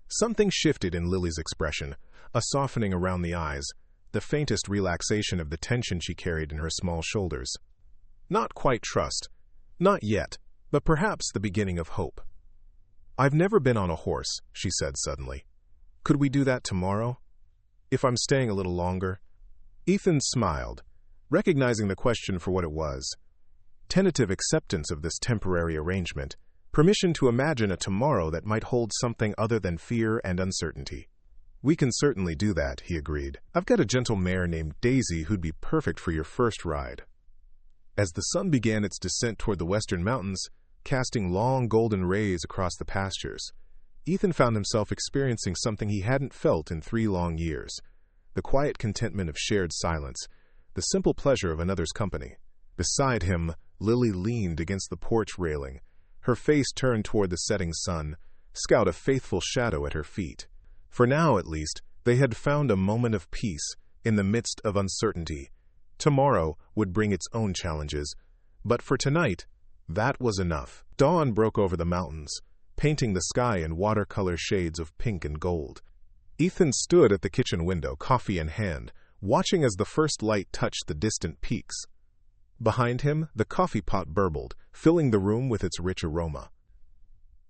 Something shifted in Lily's expression, a softening around the eyes, the faintest relaxation of the tension she carried in her small shoulders. Not quite trust, not yet, but perhaps the beginning of hope. "I've never been on a horse," she said suddenly. "Could we do that tomorrow? If I'm staying a little longer?" Ethan smiled, recognizing the question for what it was. Tentative acceptance of this temporary arrangement, permission to imagine a tomorrow that might hold something other than fear and uncertainty. "We can certainly do that," he agreed. "I've got a gentle mare named Daisy who'd be perfect for your first ride." As the sun began its descent toward the western mountains, casting long golden rays across the pastures, Ethan found himself experiencing something he hadn't felt in 3 long years: the quiet contentment of shared silence, the simple pleasure of another's company. Beside him, Lily leaned against the porch railing, her face turned toward the setting sun, Scout a faithful shadow at her feet. For now, at least, they had found a moment of peace in the midst of uncertainty, Tomorrow would bring its own challenges, but for tonight, that was enough. Dawn broke over the mountains, painting the sky in watercolor shades of pink and gold. Ethan stood at the kitchen window, coffee in hand, watching as the first light touched the distant peaks. Behind him, the coffee pot burbled, filling the room with its rich aroma.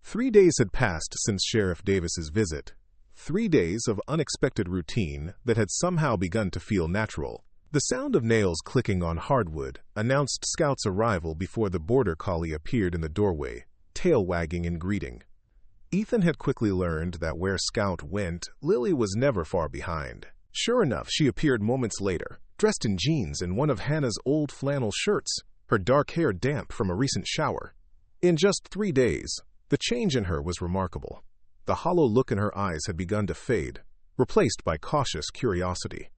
3 days had passed since Sheriff Davis's visit. 3 days of unexpected routine that had somehow begun to feel natural. The sound of nails clicking on hardwood announced Scout's arrival before the border collie appeared in the doorway, tail wagging in greeting. Ethan had quickly learned that where Scout went, Lily was never far behind. Sure enough, she appeared moments later, dressed in jeans and one of Hannah's old flannel shirts, her dark hair damp from a recent shower. In just 3 days, the change in her was remarkable. The hollow look in her eyes had begun to fade, replaced by cautious curiosity.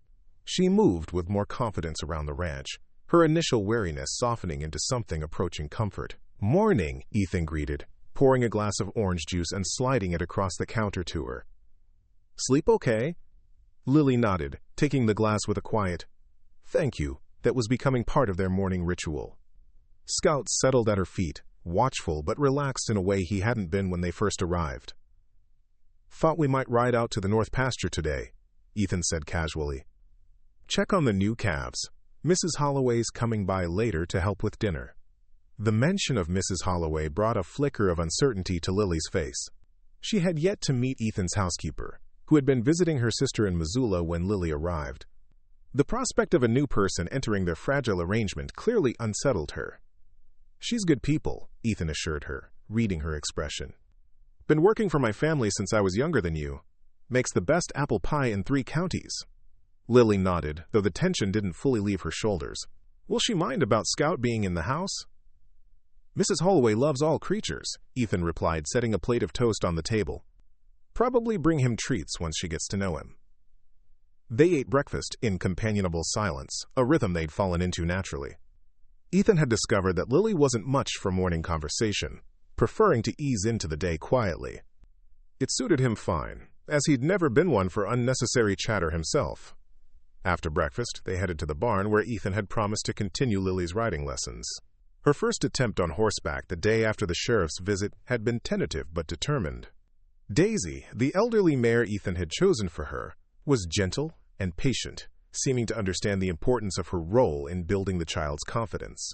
She moved with more confidence around the ranch, her initial wariness softening into something approaching comfort. "Morning," Ethan greeted, pouring a glass of orange juice and sliding it across the counter to her. "Sleep okay?" Lily nodded, taking the glass with a quiet "thank you" that was becoming part of their morning ritual. Scout settled at her feet, watchful but relaxed in a way he hadn't been when they first arrived. "Thought we might ride out to the north pasture today," Ethan said casually. "Check on the new calves. Mrs. Holloway's coming by later to help with dinner." The mention of Mrs. Holloway brought a flicker of uncertainty to Lily's face. She had yet to meet Ethan's housekeeper, who had been visiting her sister in Missoula when Lily arrived. The prospect of a new person entering their fragile arrangement clearly unsettled her. "She's good people," Ethan assured her, reading her expression. "Been working for my family since I was younger than you. Makes the best apple pie in 3 counties. Lily nodded, though the tension didn't fully leave her shoulders. "Will she mind about Scout being in the house?" "Mrs. Holloway loves all creatures," Ethan replied, setting a plate of toast on the table. "Probably bring him treats once she gets to know him." They ate breakfast in companionable silence, a rhythm they'd fallen into naturally. Ethan had discovered that Lily wasn't much for morning conversation, preferring to ease into the day quietly. It suited him fine, as he'd never been one for unnecessary chatter himself. After breakfast, they headed to the barn where Ethan had promised to continue Lily's riding lessons. Her first attempt on horseback the day after the sheriff's visit had been tentative but determined. Daisy, the elderly mare Ethan had chosen for her, was gentle and patient, seeming to understand the importance of her role in building the child's confidence.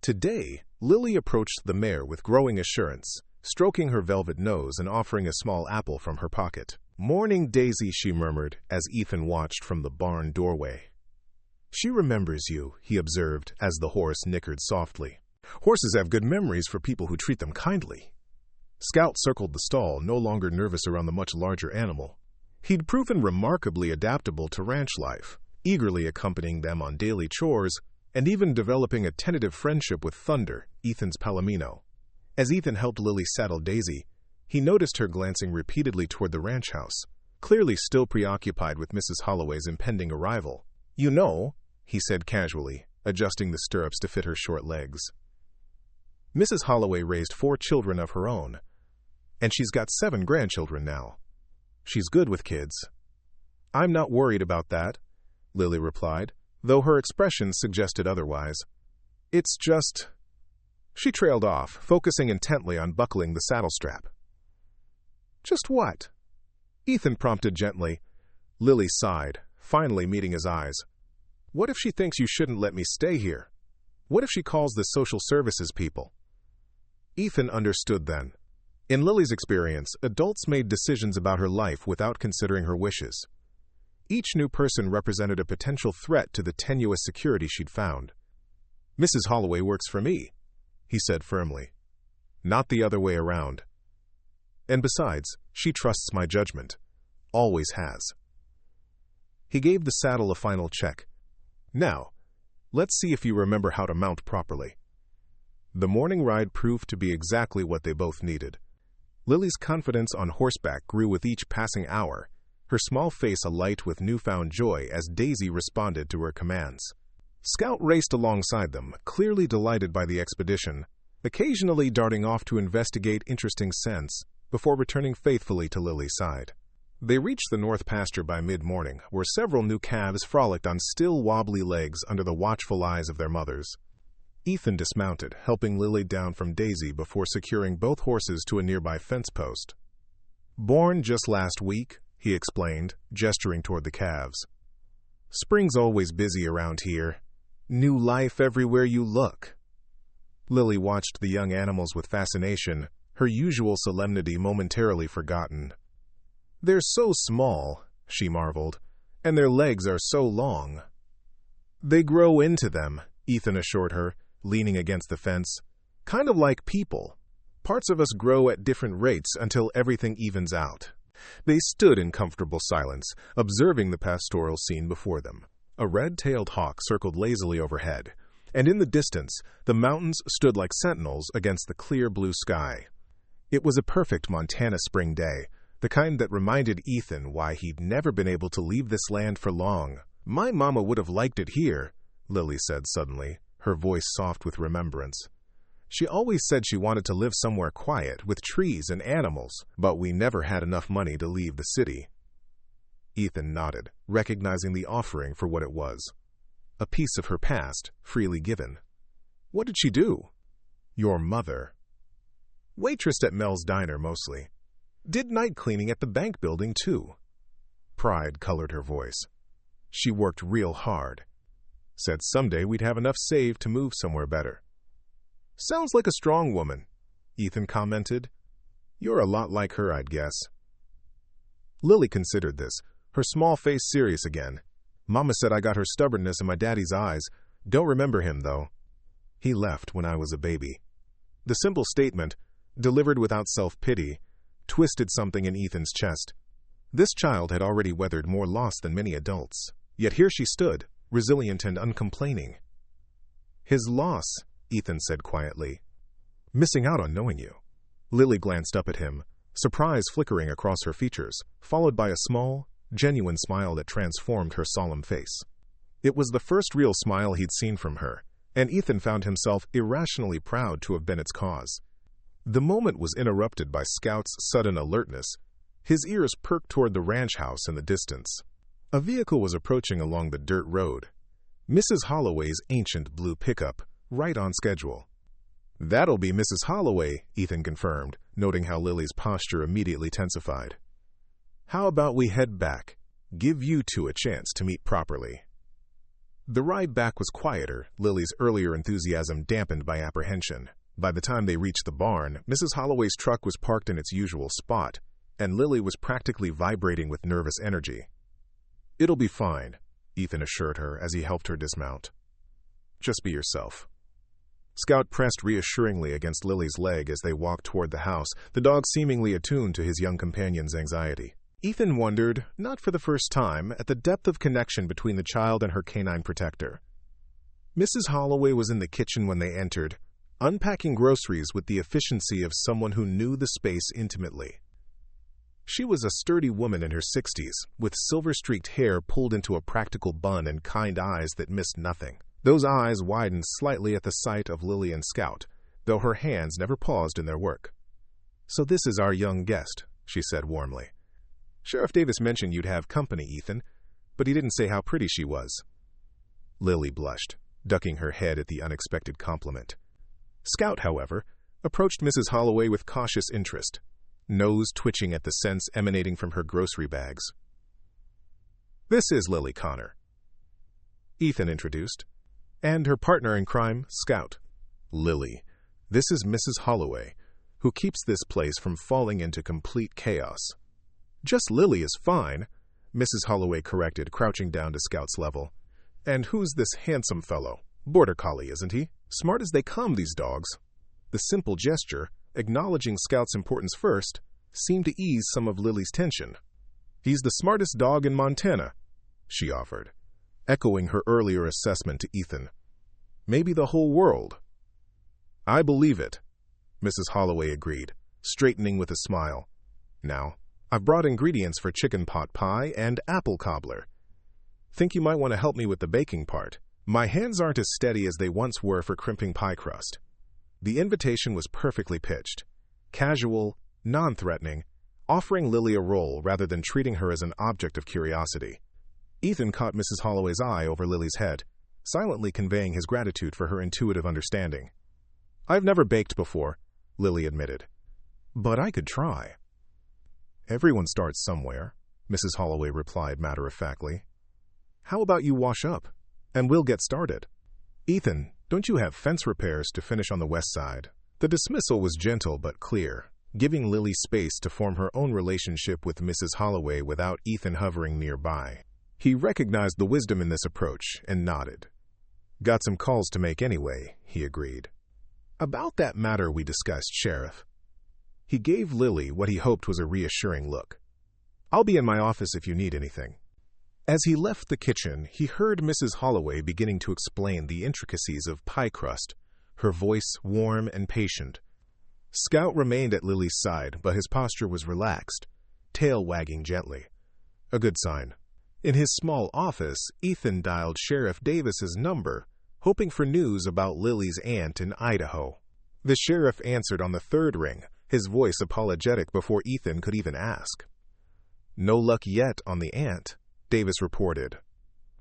Today, Lily approached the mare with growing assurance, stroking her velvet nose and offering a small apple from her pocket. "Morning, Daisy," she murmured as Ethan watched from the barn doorway. "She remembers you," he observed as the horse nickered softly. "Horses have good memories for people who treat them kindly." Scout circled the stall, no longer nervous around the much larger animal. He'd proven remarkably adaptable to ranch life, eagerly accompanying them on daily chores, and even developing a tentative friendship with Thunder, Ethan's palomino. As Ethan helped Lily saddle Daisy, he noticed her glancing repeatedly toward the ranch house, clearly still preoccupied with Mrs. Holloway's impending arrival. "You know," he said casually, adjusting the stirrups to fit her short legs. "Mrs. Holloway raised 4 children of her own, and she's got 7 grandchildren now. She's good with kids." "I'm not worried about that," Lily replied, though her expression suggested otherwise. "It's just—" She trailed off, focusing intently on buckling the saddle strap. "Just what?" Ethan prompted gently. Lily sighed, finally meeting his eyes. "What if she thinks you shouldn't let me stay here? What if she calls the social services people?" Ethan understood then. In Lily's experience, adults made decisions about her life without considering her wishes. Each new person represented a potential threat to the tenuous security she'd found. "Mrs. Holloway works for me," he said firmly. "Not the other way around. And besides, she trusts my judgment. Always has." He gave the saddle a final check. "Now, let's see if you remember how to mount properly." The morning ride proved to be exactly what they both needed. Lily's confidence on horseback grew with each passing hour, her small face alight with newfound joy as Daisy responded to her commands. Scout raced alongside them, clearly delighted by the expedition, occasionally darting off to investigate interesting scents before returning faithfully to Lily's side. They reached the north pasture by mid-morning, where several new calves frolicked on still wobbly legs under the watchful eyes of their mothers. Ethan dismounted, helping Lily down from Daisy before securing both horses to a nearby fence post. "Born just last week," he explained, gesturing toward the calves. "Spring's always busy around here. New life everywhere you look." Lily watched the young animals with fascination, her usual solemnity momentarily forgotten. "They're so small," she marveled, "and their legs are so long." "They grow into them," Ethan assured her, leaning against the fence. "Kind of like people. Parts of us grow at different rates until everything evens out." They stood in comfortable silence, observing the pastoral scene before them. A red-tailed hawk circled lazily overhead, and in the distance, the mountains stood like sentinels against the clear blue sky. It was a perfect Montana spring day, the kind that reminded Ethan why he'd never been able to leave this land for long. "My mama would have liked it here," Lily said suddenly, her voice soft with remembrance. "She always said she wanted to live somewhere quiet, with trees and animals, but we never had enough money to leave the city." Ethan nodded, recognizing the offering for what it was. A piece of her past, freely given. "What did she do?" "Your mother." "Waitressed at Mel's Diner, mostly. Did night cleaning at the bank building, too." Pride colored her voice. "She worked real hard. Said someday we'd have enough saved to move somewhere better." "Sounds like a strong woman," Ethan commented. "You're a lot like her, I'd guess." Lily considered this, her small face serious again. "Mama said I got her stubbornness in my daddy's eyes. Don't remember him, though. He left when I was a baby." The simple statement, delivered without self-pity, twisted something in Ethan's chest. This child had already weathered more loss than many adults, yet here she stood, resilient and uncomplaining. "His loss," Ethan said quietly. "Missing out on knowing you." Lily glanced up at him, surprise flickering across her features, followed by a small, genuine smile that transformed her solemn face. It was the first real smile he'd seen from her, and Ethan found himself irrationally proud to have been its cause. The moment was interrupted by Scout's sudden alertness. His ears perked toward the ranch house in the distance. A vehicle was approaching along the dirt road. Mrs. Holloway's ancient blue pickup, right on schedule. "That'll be Mrs. Holloway," Ethan confirmed, noting how Lily's posture immediately tensified. "How about we head back? Give you two a chance to meet properly." The ride back was quieter, Lily's earlier enthusiasm dampened by apprehension. By the time they reached the barn, Mrs. Holloway's truck was parked in its usual spot, and Lily was practically vibrating with nervous energy. "It'll be fine," Ethan assured her as he helped her dismount. "Just be yourself." Scout pressed reassuringly against Lily's leg as they walked toward the house, the dog seemingly attuned to his young companion's anxiety. Ethan wondered, not for the first time, at the depth of connection between the child and her canine protector. Mrs. Holloway was in the kitchen when they entered, unpacking groceries with the efficiency of someone who knew the space intimately. She was a sturdy woman in her 60s, with silver-streaked hair pulled into a practical bun and kind eyes that missed nothing. Those eyes widened slightly at the sight of Lily and Scout, though her hands never paused in their work. "So this is our young guest," she said warmly. "Sheriff Davis mentioned you'd have company, Ethan, but he didn't say how pretty she was." Lily blushed, ducking her head at the unexpected compliment. Scout, however, approached Mrs. Holloway with cautious interest, nose twitching at the scents emanating from her grocery bags. "This is Lily Connor," Ethan introduced, "and her partner in crime, Scout. Lily, this is Mrs. Holloway, who keeps this place from falling into complete chaos." "Just Lily is fine," Mrs. Holloway corrected, crouching down to Scout's level. "And who's this handsome fellow? Border collie, isn't he? Smart as they come, these dogs." The simple gesture, acknowledging Scout's importance first, seemed to ease some of Lily's tension. "He's the smartest dog in Montana," she offered, echoing her earlier assessment to Ethan. "Maybe the whole world." "I believe it," Mrs. Holloway agreed, straightening with a smile. "Now, I've brought ingredients for chicken pot pie and apple cobbler. Think you might want to help me with the baking part. My hands aren't as steady as they once were for crimping pie crust." The invitation was perfectly pitched. Casual, non-threatening, offering Lily a role rather than treating her as an object of curiosity. Ethan caught Mrs. Holloway's eye over Lily's head, silently conveying his gratitude for her intuitive understanding. "I've never baked before," Lily admitted, "but I could try." "Everyone starts somewhere," Mrs. Holloway replied matter-of-factly. "How about you wash up, and we'll get started? Ethan, don't you have fence repairs to finish on the west side?" The dismissal was gentle but clear, giving Lily space to form her own relationship with Mrs. Holloway without Ethan hovering nearby. He recognized the wisdom in this approach and nodded. "Got some calls to make anyway," he agreed. "About that matter we discussed, Sheriff." He gave Lily what he hoped was a reassuring look. "I'll be in my office if you need anything." As he left the kitchen, he heard Mrs. Holloway beginning to explain the intricacies of pie crust, her voice warm and patient. Scout remained at Lily's side, but his posture was relaxed, tail wagging gently. A good sign. In his small office, Ethan dialed Sheriff Davis's number, hoping for news about Lily's aunt in Idaho. The sheriff answered on the third ring, his voice apologetic before Ethan could even ask. "No luck yet on the aunt," Davis reported.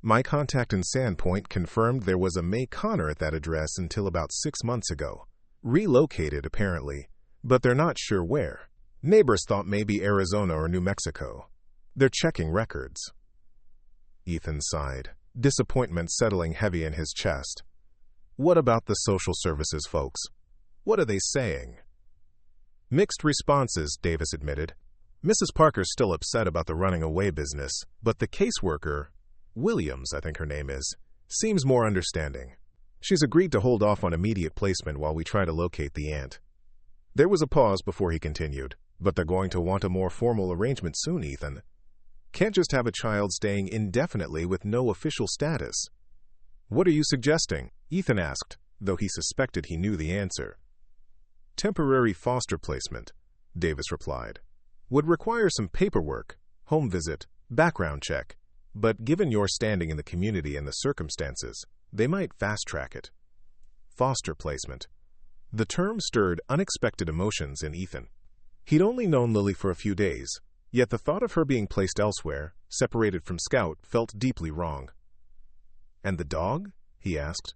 "My contact in Sandpoint confirmed there was a May Connor at that address until about 6 months ago. Relocated, apparently, but they're not sure where. Neighbors thought maybe Arizona or New Mexico. They're checking records." Ethan sighed, disappointment settling heavy in his chest. "What about the social services folks? What are they saying?" "Mixed responses," Davis admitted. "Mrs. Parker's still upset about the running away business, but the caseworker, Williams, I think her name is, seems more understanding. She's agreed to hold off on immediate placement while we try to locate the aunt." There was a pause before he continued. "But they're going to want a more formal arrangement soon, Ethan. Can't just have a child staying indefinitely with no official status." "What are you suggesting?" Ethan asked, though he suspected he knew the answer. "Temporary foster placement," Davis replied. "Would require some paperwork, home visit, background check, but given your standing in the community and the circumstances, they might fast-track it." Foster placement. The term stirred unexpected emotions in Ethan. He'd only known Lily for a few days, yet the thought of her being placed elsewhere, separated from Scout, felt deeply wrong. "And the dog?" he asked.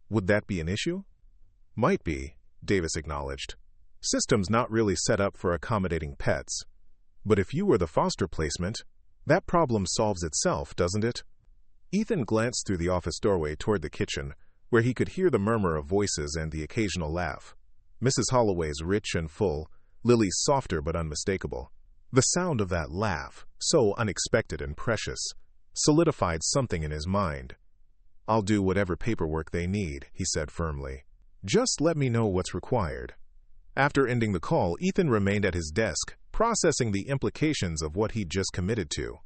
"Would that be an issue?" "Might be," Davis acknowledged. "System's not really set up for accommodating pets. But if you were the foster placement, that problem solves itself, doesn't it?" Ethan glanced through the office doorway toward the kitchen, where he could hear the murmur of voices and the occasional laugh. Mrs. Holloway's rich and full, Lily's softer but unmistakable. The sound of that laugh, so unexpected and precious, solidified something in his mind. "I'll do whatever paperwork they need," he said firmly. "Just let me know what's required." After ending the call, Ethan remained at his desk, processing the implications of what he'd just committed to.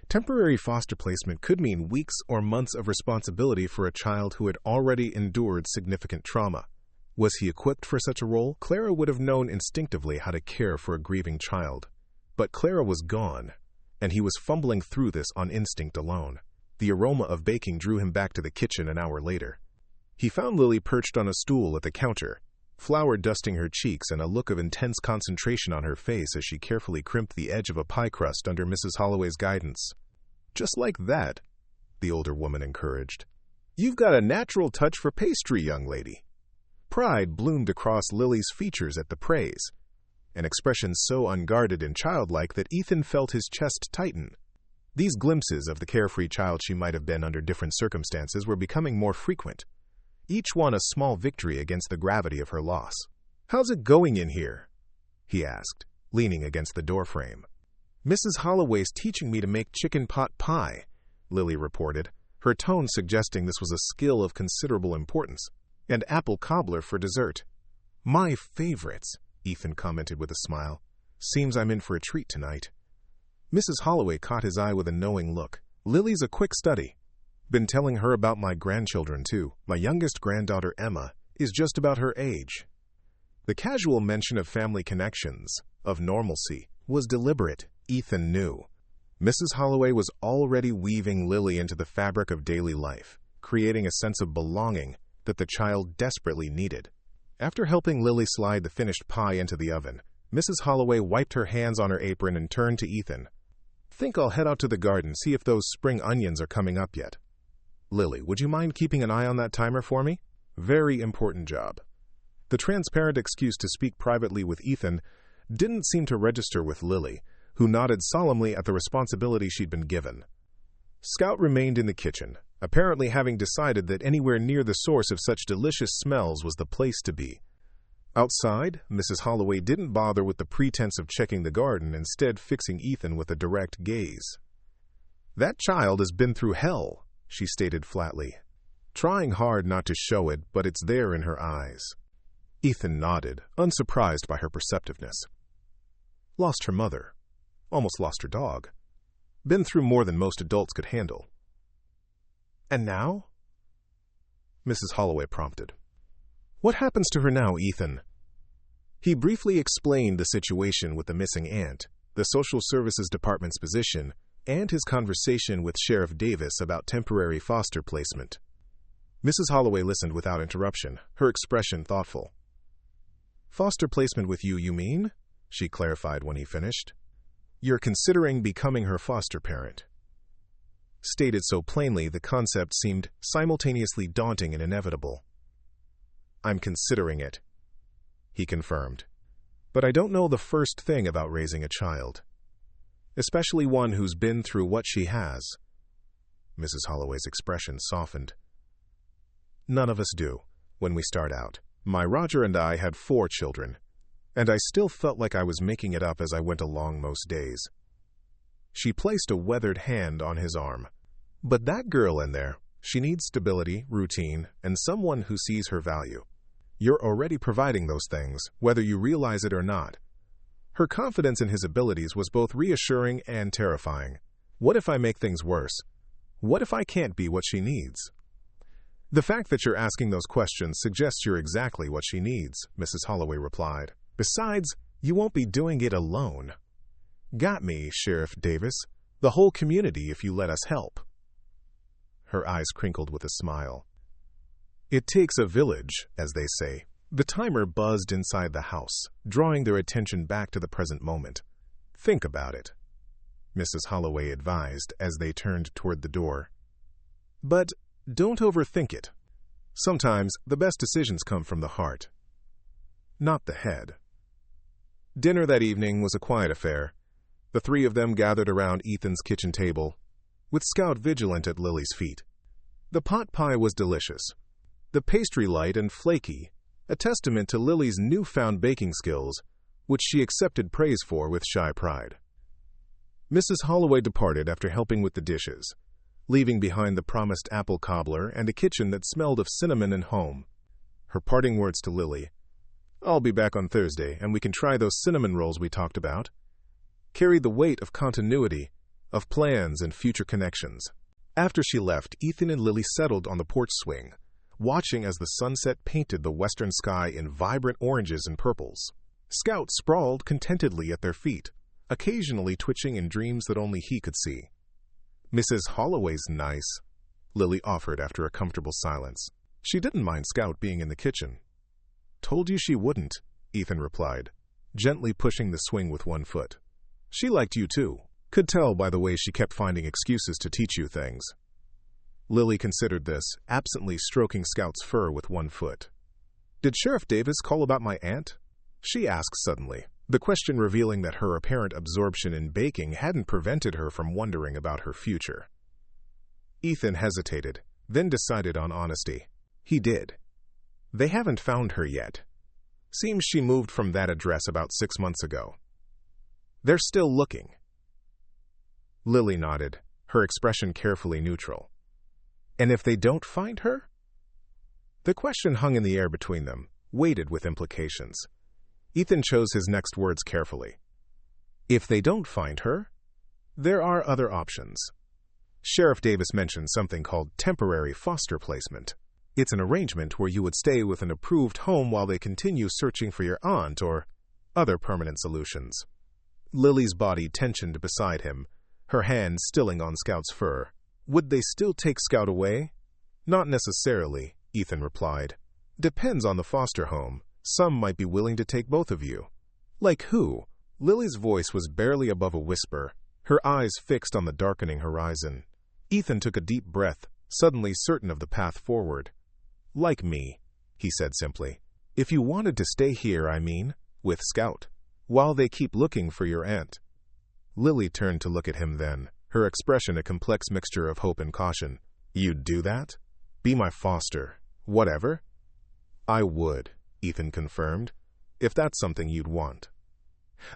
Temporary foster placement could mean weeks or months of responsibility for a child who had already endured significant trauma. Was he equipped for such a role? Clara would have known instinctively how to care for a grieving child. But Clara was gone, and he was fumbling through this on instinct alone. The aroma of baking drew him back to the kitchen an hour later. He found Lily perched on a stool at the counter, flour dusting her cheeks and a look of intense concentration on her face as she carefully crimped the edge of a pie crust under Mrs. Holloway's guidance. "Just like that," the older woman encouraged. "You've got a natural touch for pastry, young lady." Pride bloomed across Lily's features at the praise, an expression so unguarded and childlike that Ethan felt his chest tighten. These glimpses of the carefree child she might have been under different circumstances were becoming more frequent, each one a small victory against the gravity of her loss. "How's it going in here?" he asked, leaning against the doorframe. "Mrs. Holloway's teaching me to make chicken pot pie," Lily reported, her tone suggesting this was a skill of considerable importance, "and apple cobbler for dessert." "My favorites," Ethan commented with a smile. "Seems I'm in for a treat tonight." Mrs. Holloway caught his eye with a knowing look. "Lily's a quick study. Been telling her about my grandchildren, too. My youngest granddaughter, Emma, is just about her age." The casual mention of family connections, of normalcy, was deliberate, Ethan knew. Mrs. Holloway was already weaving Lily into the fabric of daily life, creating a sense of belonging that the child desperately needed. After helping Lily slide the finished pie into the oven, Mrs. Holloway wiped her hands on her apron and turned to Ethan. "Think I'll head out to the garden, see if those spring onions are coming up yet. Lily, would you mind keeping an eye on that timer for me? Very important job." The transparent excuse to speak privately with Ethan didn't seem to register with Lily, who nodded solemnly at the responsibility she'd been given. Scout remained in the kitchen, apparently having decided that anywhere near the source of such delicious smells was the place to be. Outside, Mrs. Holloway didn't bother with the pretense of checking the garden, instead fixing Ethan with a direct gaze. "That child has been through hell," she stated flatly, trying hard not to show it, but it's there in her eyes. Ethan nodded, unsurprised by her perceptiveness. Lost her mother. Almost lost her dog. Been through more than most adults could handle. "And now?" Mrs. Holloway prompted. "What happens to her now, Ethan?" He briefly explained the situation with the missing aunt, the social services department's position, and his conversation with Sheriff Davis about temporary foster placement. Mrs. Holloway listened without interruption, her expression thoughtful. "Foster placement with you mean?" she clarified when he finished. "You're considering becoming her foster parent." Stated so plainly, the concept seemed simultaneously daunting and inevitable. "I'm considering it," he confirmed. "But I don't know the first thing about raising a child. Especially one who's been through what she has." Mrs. Holloway's expression softened. "None of us do, when we start out. My Roger and I had 4 children, and I still felt like I was making it up as I went along most days." She placed a weathered hand on his arm. "But that girl in there, she needs stability, routine, and someone who sees her value. You're already providing those things, whether you realize it or not." Her confidence in his abilities was both reassuring and terrifying. What if I make things worse? What if I can't be what she needs? "The fact that you're asking those questions suggests you're exactly what she needs," Mrs. Holloway replied. "Besides, you won't be doing it alone. Got me, Sheriff Davis. The whole community if you let us help." Her eyes crinkled with a smile. "It takes a village, as they say." The timer buzzed inside the house, drawing their attention back to the present moment. "Think about it," Mrs. Holloway advised as they turned toward the door. "But don't overthink it. Sometimes the best decisions come from the heart, not the head." Dinner that evening was a quiet affair. The 3 of them gathered around Ethan's kitchen table, with Scout vigilant at Lily's feet. The pot pie was delicious. The pastry light and flaky, a testament to Lily's newfound baking skills, which she accepted praise for with shy pride. Mrs. Holloway departed after helping with the dishes, leaving behind the promised apple cobbler and a kitchen that smelled of cinnamon and home. Her parting words to Lily, "I'll be back on Thursday, and we can try those cinnamon rolls we talked about," carried the weight of continuity, of plans and future connections. After she left, Ethan and Lily settled on the porch swing, watching as the sunset painted the western sky in vibrant oranges and purples. Scout sprawled contentedly at their feet, occasionally twitching in dreams that only he could see. "Mrs. Holloway's nice," Lily offered after a comfortable silence. She didn't mind Scout being in the kitchen. "Told you she wouldn't," Ethan replied, gently pushing the swing with one foot. "She liked you too. Could tell by the way she kept finding excuses to teach you things." Lily considered this, absently stroking Scout's fur with one foot. "Did Sheriff Davis call about my aunt?" she asked suddenly, the question revealing that her apparent absorption in baking hadn't prevented her from wondering about her future. Ethan hesitated, then decided on honesty. He did. "They haven't found her yet. Seems she moved from that address about 6 months ago. They're still looking." Lily nodded, her expression carefully neutral. "And if they don't find her?" The question hung in the air between them, weighted with implications. Ethan chose his next words carefully. "If they don't find her, there are other options." Sheriff Davis mentioned something called temporary foster placement. It's an arrangement where you would stay with an approved home while they continue searching for your aunt or other permanent solutions. Lily's body tensioned beside him, her hand stilling on Scout's fur. "Would they still take Scout away?" "Not necessarily," Ethan replied. "Depends on the foster home. Some might be willing to take both of you. Like who? Lily's voice was barely above a whisper, her eyes fixed on the darkening horizon. Ethan took a deep breath, suddenly certain of the path forward. Like me, he said simply. If you wanted to stay here, I mean, with Scout, while they keep looking for your aunt. Lily turned to look at him then, her expression a complex mixture of hope and caution. You'd do that? Be my foster, whatever? I would, Ethan confirmed, if that's something you'd want.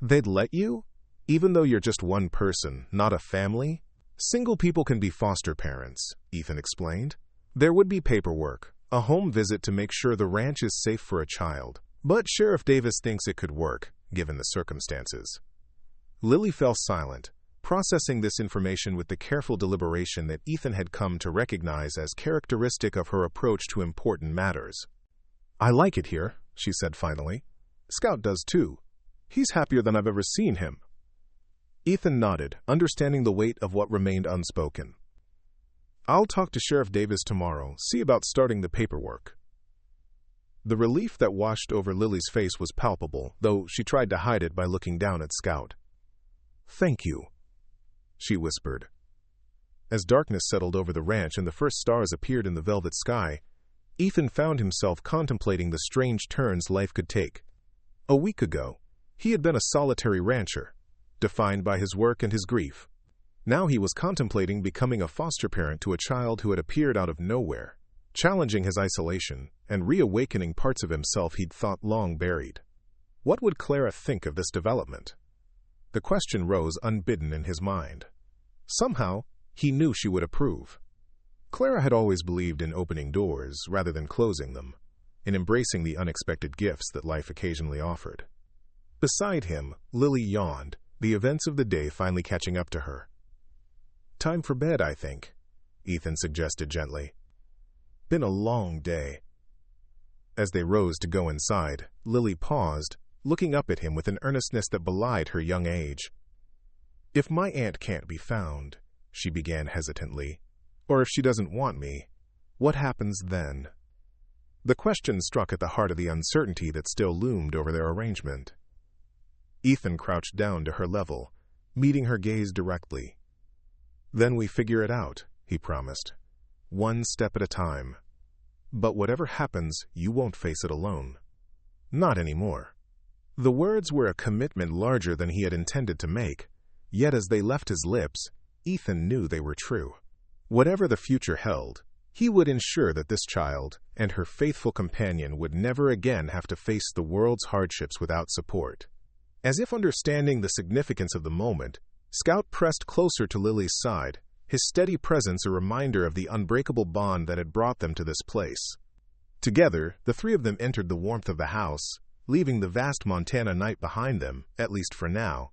They'd let you? Even though you're just one person, not a family? Single people can be foster parents, Ethan explained. There would be paperwork, a home visit to make sure the ranch is safe for a child. But Sheriff Davis thinks it could work, given the circumstances. Lily fell silent, processing this information with the careful deliberation that Ethan had come to recognize as characteristic of her approach to important matters. I like it here, she said finally. Scout does too. He's happier than I've ever seen him. Ethan nodded, understanding the weight of what remained unspoken. I'll talk to Sheriff Davis tomorrow, see about starting the paperwork. The relief that washed over Lily's face was palpable, though she tried to hide it by looking down at Scout. Thank you, she whispered. As darkness settled over the ranch and the first stars appeared in the velvet sky, Ethan found himself contemplating the strange turns life could take. A week ago, he had been a solitary rancher, defined by his work and his grief. Now he was contemplating becoming a foster parent to a child who had appeared out of nowhere, challenging his isolation and reawakening parts of himself he'd thought long buried. What would Clara think of this development? The question rose unbidden in his mind. Somehow, he knew she would approve. Clara had always believed in opening doors rather than closing them, in embracing the unexpected gifts that life occasionally offered. Beside him, Lily yawned, the events of the day finally catching up to her. Time for bed, I think, Ethan suggested gently. Been a long day. As they rose to go inside, Lily paused, looking up at him with an earnestness that belied her young age. If my aunt can't be found, she began hesitantly, or if she doesn't want me, what happens then? The question struck at the heart of the uncertainty that still loomed over their arrangement. Ethan crouched down to her level, meeting her gaze directly. Then we figure it out, he promised. One step at a time. But whatever happens, you won't face it alone. Not anymore. The words were a commitment larger than he had intended to make, yet as they left his lips, Ethan knew they were true. Whatever the future held, he would ensure that this child and her faithful companion would never again have to face the world's hardships without support. As if understanding the significance of the moment, Scout pressed closer to Lily's side, his steady presence a reminder of the unbreakable bond that had brought them to this place. Together, the three of them entered the warmth of the house, leaving the vast Montana night behind them, at least for now.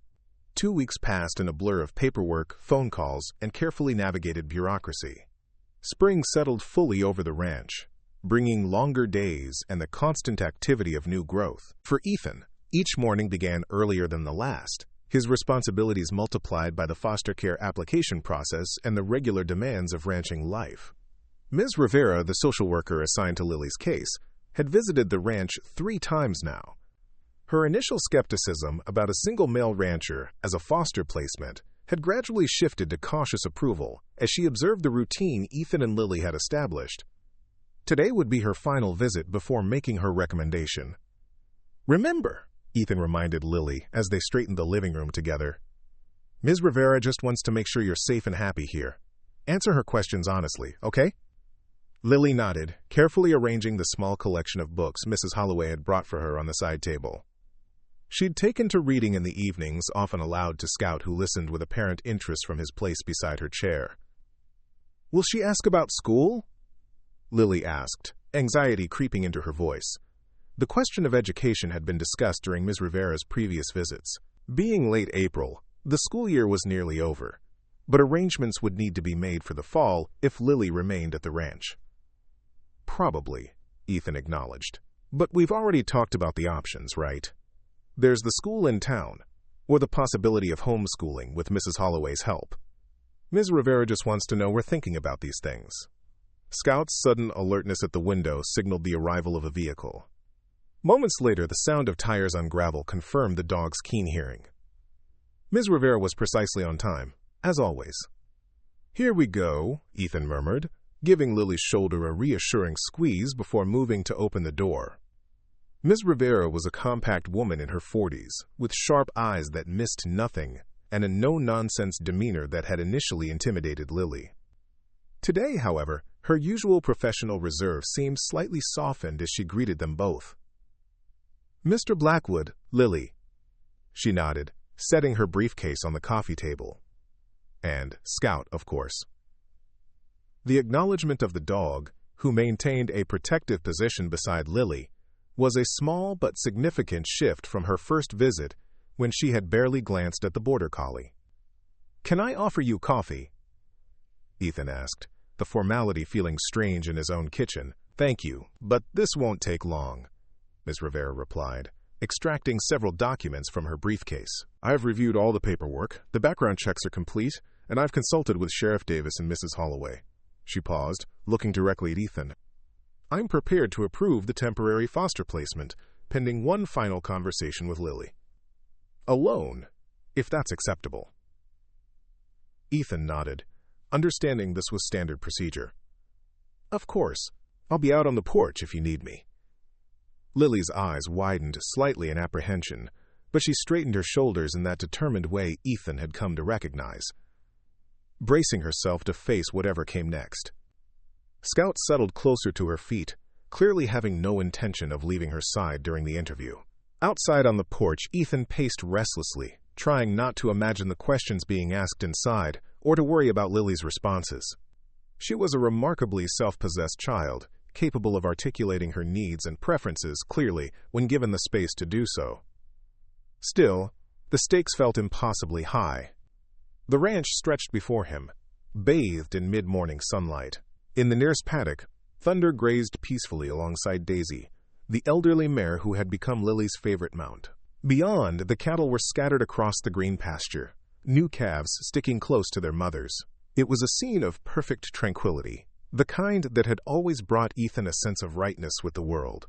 2 weeks passed in a blur of paperwork, phone calls, and carefully navigated bureaucracy. Spring settled fully over the ranch, bringing longer days and the constant activity of new growth. For Ethan, each morning began earlier than the last, his responsibilities multiplied by the foster care application process and the regular demands of ranching life. Ms. Rivera, the social worker assigned to Lily's case, had visited the ranch 3 times now. Her initial skepticism about a single male rancher as a foster placement had gradually shifted to cautious approval as she observed the routine Ethan and Lily had established. Today would be her final visit before making her recommendation. Remember, Ethan reminded Lily as they straightened the living room together. Ms. Rivera just wants to make sure you're safe and happy here. Answer her questions honestly, okay? Lily nodded, carefully arranging the small collection of books Mrs. Holloway had brought for her on the side table. She'd taken to reading in the evenings, often aloud to Scout, who listened with apparent interest from his place beside her chair. Will she ask about school? Lily asked, anxiety creeping into her voice. The question of education had been discussed during Ms. Rivera's previous visits. Being late April, the school year was nearly over, but arrangements would need to be made for the fall if Lily remained at the ranch. Probably, Ethan acknowledged. But we've already talked about the options, right? There's the school in town, or the possibility of homeschooling with Mrs. Holloway's help. Ms. Rivera just wants to know we're thinking about these things. Scout's sudden alertness at the window signaled the arrival of a vehicle. Moments later, the sound of tires on gravel confirmed the dog's keen hearing. Ms. Rivera was precisely on time, as always. "Here we go," Ethan murmured, giving Lily's shoulder a reassuring squeeze before moving to open the door. Ms. Rivera was a compact woman in her 40s, with sharp eyes that missed nothing and a no-nonsense demeanor that had initially intimidated Lily. Today, however, her usual professional reserve seemed slightly softened as she greeted them both. "Mr. Blackwood, Lily," she nodded, setting her briefcase on the coffee table. "And Scout, of course." The acknowledgement of the dog, who maintained a protective position beside Lily, was a small but significant shift from her first visit when she had barely glanced at the border collie. "Can I offer you coffee?" Ethan asked, the formality feeling strange in his own kitchen. "Thank you, but this won't take long," Ms. Rivera replied, extracting several documents from her briefcase. "I have reviewed all the paperwork, the background checks are complete, and I've consulted with Sheriff Davis and Mrs. Holloway." She paused, looking directly at Ethan. "I'm prepared to approve the temporary foster placement, pending one final conversation with Lily. Alone, if that's acceptable." Ethan nodded, understanding this was standard procedure. "Of course. I'll be out on the porch if you need me." Lily's eyes widened slightly in apprehension, but she straightened her shoulders in that determined way Ethan had come to recognize, bracing herself to face whatever came next. Scout settled closer to her feet, clearly having no intention of leaving her side during the interview. Outside on the porch, Ethan paced restlessly, trying not to imagine the questions being asked inside or to worry about Lily's responses. She was a remarkably self-possessed child, capable of articulating her needs and preferences clearly when given the space to do so. Still, the stakes felt impossibly high. The ranch stretched before him, bathed in mid-morning sunlight. In the nearest paddock, Thunder grazed peacefully alongside Daisy, the elderly mare who had become Lily's favorite mount. Beyond, the cattle were scattered across the green pasture, new calves sticking close to their mothers. It was a scene of perfect tranquility, the kind that had always brought Ethan a sense of rightness with the world.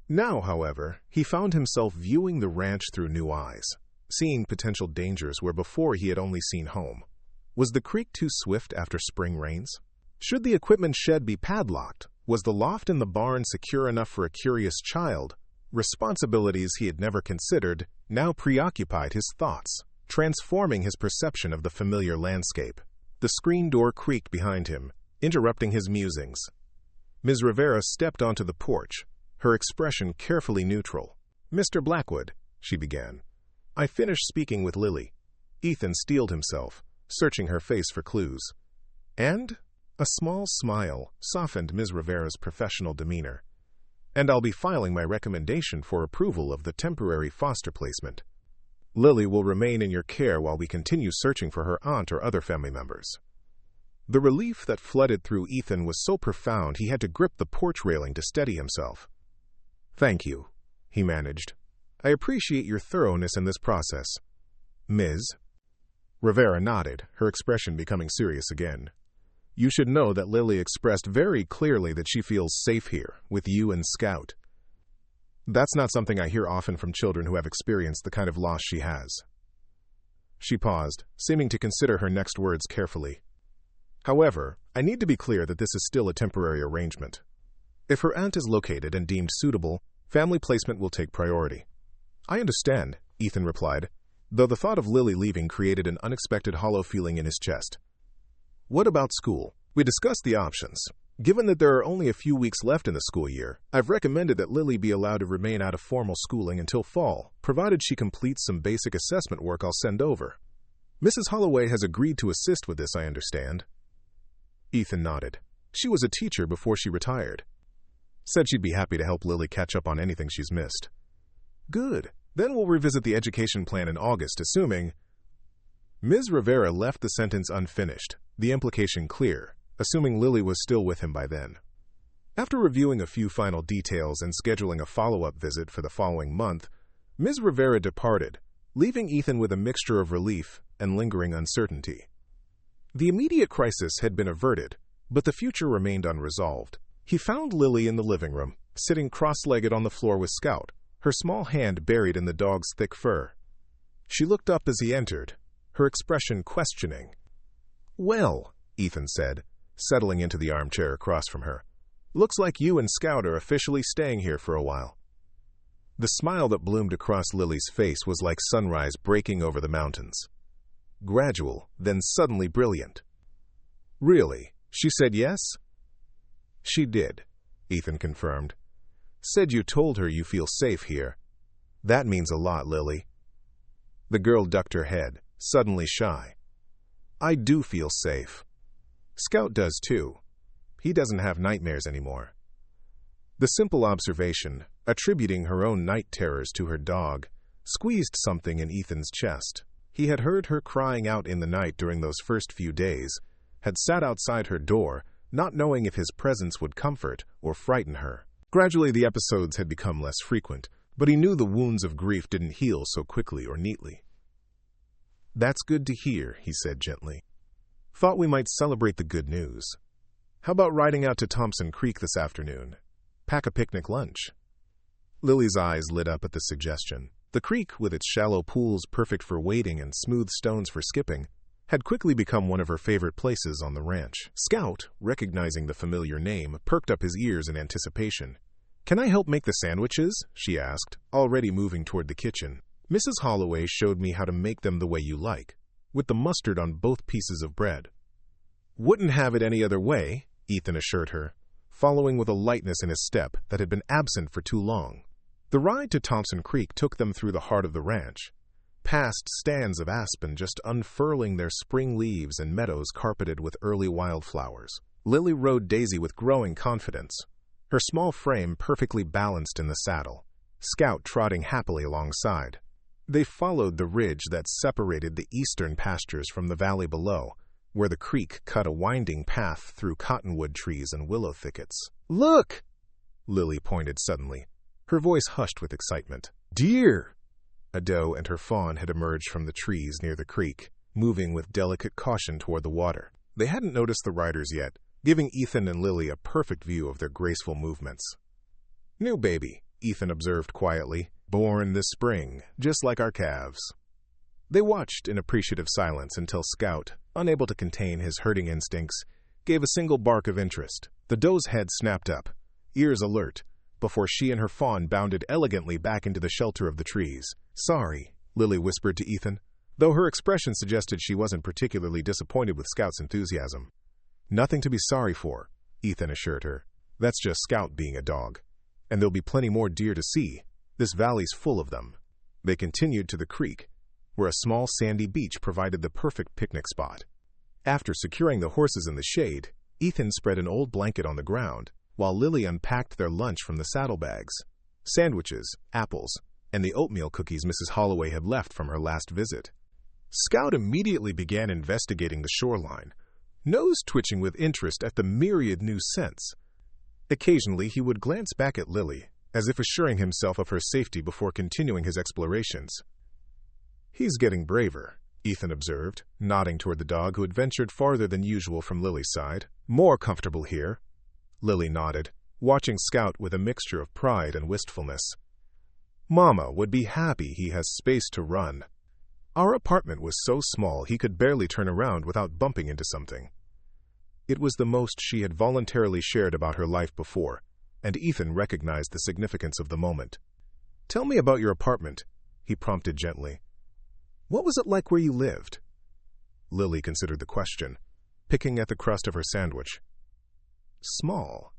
Now, however, he found himself viewing the ranch through new eyes, seeing potential dangers where before he had only seen home. Was the creek too swift after spring rains? Should the equipment shed be padlocked? Was the loft in the barn secure enough for a curious child? Responsibilities he had never considered now preoccupied his thoughts, transforming his perception of the familiar landscape. The screen door creaked behind him, interrupting his musings. Ms. Rivera stepped onto the porch, her expression carefully neutral. "Mr. Blackwood," she began, "I finished speaking with Lily." Ethan steeled himself, searching her face for clues. "And?" A small smile softened Ms. Rivera's professional demeanor. "And I'll be filing my recommendation for approval of the temporary foster placement. Lily will remain in your care while we continue searching for her aunt or other family members." The relief that flooded through Ethan was so profound he had to grip the porch railing to steady himself. "Thank you," he managed. "I appreciate your thoroughness in this process." "Ms. Rivera nodded, her expression becoming serious again. "You should know that Lily expressed very clearly that she feels safe here, with you and Scout. That's not something I hear often from children who have experienced the kind of loss she has." She paused, seeming to consider her next words carefully. "However, I need to be clear that this is still a temporary arrangement. If her aunt is located and deemed suitable, family placement will take priority." "I understand," Ethan replied, though the thought of Lily leaving created an unexpected hollow feeling in his chest. "What about school?" "We discussed the options. Given that there are only a few weeks left in the school year, I've recommended that Lily be allowed to remain out of formal schooling until fall, provided she completes some basic assessment work I'll send over. Mrs. Holloway has agreed to assist with this, I understand." Ethan nodded. "She was a teacher before she retired. Said she'd be happy to help Lily catch up on anything she's missed." "Good. Then we'll revisit the education plan in August, assuming—" Ms. Rivera left the sentence unfinished, the implication clear, assuming Lily was still with him by then. After reviewing a few final details and scheduling a follow-up visit for the following month, Ms. Rivera departed, leaving Ethan with a mixture of relief and lingering uncertainty. The immediate crisis had been averted, but the future remained unresolved. He found Lily in the living room, sitting cross-legged on the floor with Scout, her small hand buried in the dog's thick fur. She looked up as he entered, her expression questioning. "Well," Ethan said, settling into the armchair across from her, "looks like you and Scout are officially staying here for a while." The smile that bloomed across Lily's face was like sunrise breaking over the mountains. Gradual, then suddenly brilliant. "Really? She said yes?" "She did," Ethan confirmed. "Said you told her you feel safe here. That means a lot, Lily." The girl ducked her head, suddenly shy. "I do feel safe. Scout does too. He doesn't have nightmares anymore." The simple observation, attributing her own night terrors to her dog, squeezed something in Ethan's chest. He had heard her crying out in the night during those first few days, had sat outside her door, not knowing if his presence would comfort or frighten her. Gradually the episodes had become less frequent, but he knew the wounds of grief didn't heal so quickly or neatly. "That's good to hear," he said gently. "Thought we might celebrate the good news. How about riding out to Thompson Creek this afternoon? Pack a picnic lunch." Lily's eyes lit up at the suggestion. The creek, with its shallow pools perfect for wading and smooth stones for skipping, had quickly become one of her favorite places on the ranch. Scout, recognizing the familiar name, perked up his ears in anticipation. "Can I help make the sandwiches?" she asked, already moving toward the kitchen. "Mrs. Holloway showed me how to make them the way you like, with the mustard on both pieces of bread." "Wouldn't have it any other way," Ethan assured her, following with a lightness in his step that had been absent for too long. The ride to Thompson Creek took them through the heart of the ranch, past stands of aspen just unfurling their spring leaves and meadows carpeted with early wildflowers. Lily rode Daisy with growing confidence, her small frame perfectly balanced in the saddle, Scout trotting happily alongside. They followed the ridge that separated the eastern pastures from the valley below, where the creek cut a winding path through cottonwood trees and willow thickets. "Look!" Lily pointed suddenly, her voice hushed with excitement. "Deer!" A doe and her fawn had emerged from the trees near the creek, moving with delicate caution toward the water. They hadn't noticed the riders yet, giving Ethan and Lily a perfect view of their graceful movements. "New baby," Ethan observed quietly, "born this spring, just like our calves." They watched in appreciative silence until Scout, unable to contain his herding instincts, gave a single bark of interest. The doe's head snapped up, ears alert, before she and her fawn bounded elegantly back into the shelter of the trees. "Sorry," Lily whispered to Ethan, though her expression suggested she wasn't particularly disappointed with Scout's enthusiasm. "Nothing to be sorry for," Ethan assured her. "That's just Scout being a dog. And there'll be plenty more deer to see. This valley's full of them." They continued to the creek, where a small sandy beach provided the perfect picnic spot. After securing the horses in the shade, Ethan spread an old blanket on the ground, while Lily unpacked their lunch from the saddlebags: sandwiches, apples, and the oatmeal cookies Mrs. Holloway had left from her last visit. Scout immediately began investigating the shoreline, nose twitching with interest at the myriad new scents. Occasionally he would glance back at Lily, as if assuring himself of her safety before continuing his explorations. "He's getting braver," Ethan observed, nodding toward the dog who had ventured farther than usual from Lily's side. "More comfortable here." Lily nodded, watching Scout with a mixture of pride and wistfulness. "Mama would be happy he has space to run. Our apartment was so small he could barely turn around without bumping into something." It was the most she had voluntarily shared about her life before, and Ethan recognized the significance of the moment. "Tell me about your apartment," he prompted gently. "What was it like where you lived?" Lily considered the question, picking at the crust of her sandwich. "Small.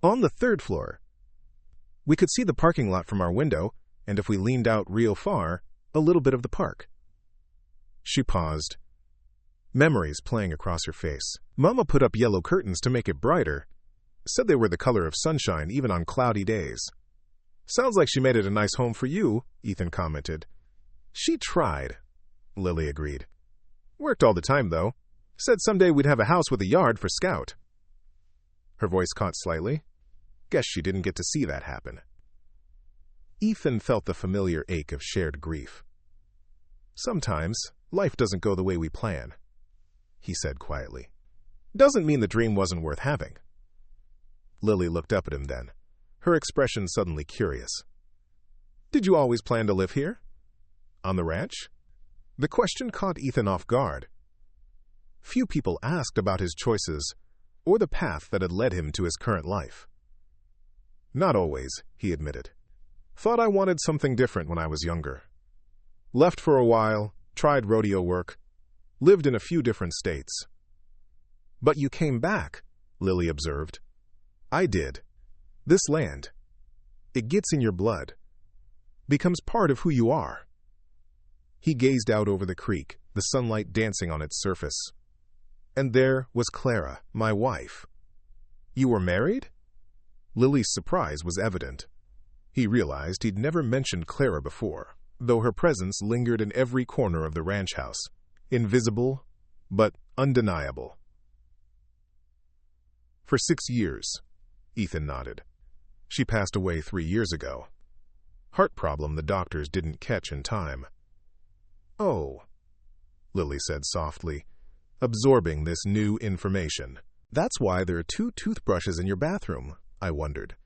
On the 3rd floor. We could see the parking lot from our window, and if we leaned out real far, a little bit of the park." She paused, memories playing across her face. "Mama put up yellow curtains to make it brighter. Said they were the color of sunshine even on cloudy days." "Sounds like she made it a nice home for you," Ethan commented. "She tried," Lily agreed. "Worked all the time, though. Said someday we'd have a house with a yard for Scout." Her voice caught slightly. Guess she didn't get to see that happen. Ethan felt the familiar ache of shared grief. "Sometimes life doesn't go the way we plan," he said quietly. "Doesn't mean the dream wasn't worth having." Lily looked up at him then, her expression suddenly curious. Did you always plan to live here? On the ranch? The question caught Ethan off guard. Few people asked about his choices or the path that had led him to his current life. Not always, he admitted. Thought I wanted something different when I was younger. Left for a while, tried rodeo work, lived in a few different states. But you came back, Lily observed. I did. This land, it gets in your blood, becomes part of who you are. He gazed out over the creek, the sunlight dancing on its surface. And there was Clara, my wife. You were married? Lily's surprise was evident. He realized he'd never mentioned Clara before, though her presence lingered in every corner of the ranch house, invisible but undeniable. For 6 years, Ethan nodded. She passed away 3 years ago. Heart problem the doctors didn't catch in time. Oh, Lily said softly, absorbing this new information. That's why there are 2 toothbrushes in your bathroom, I wondered.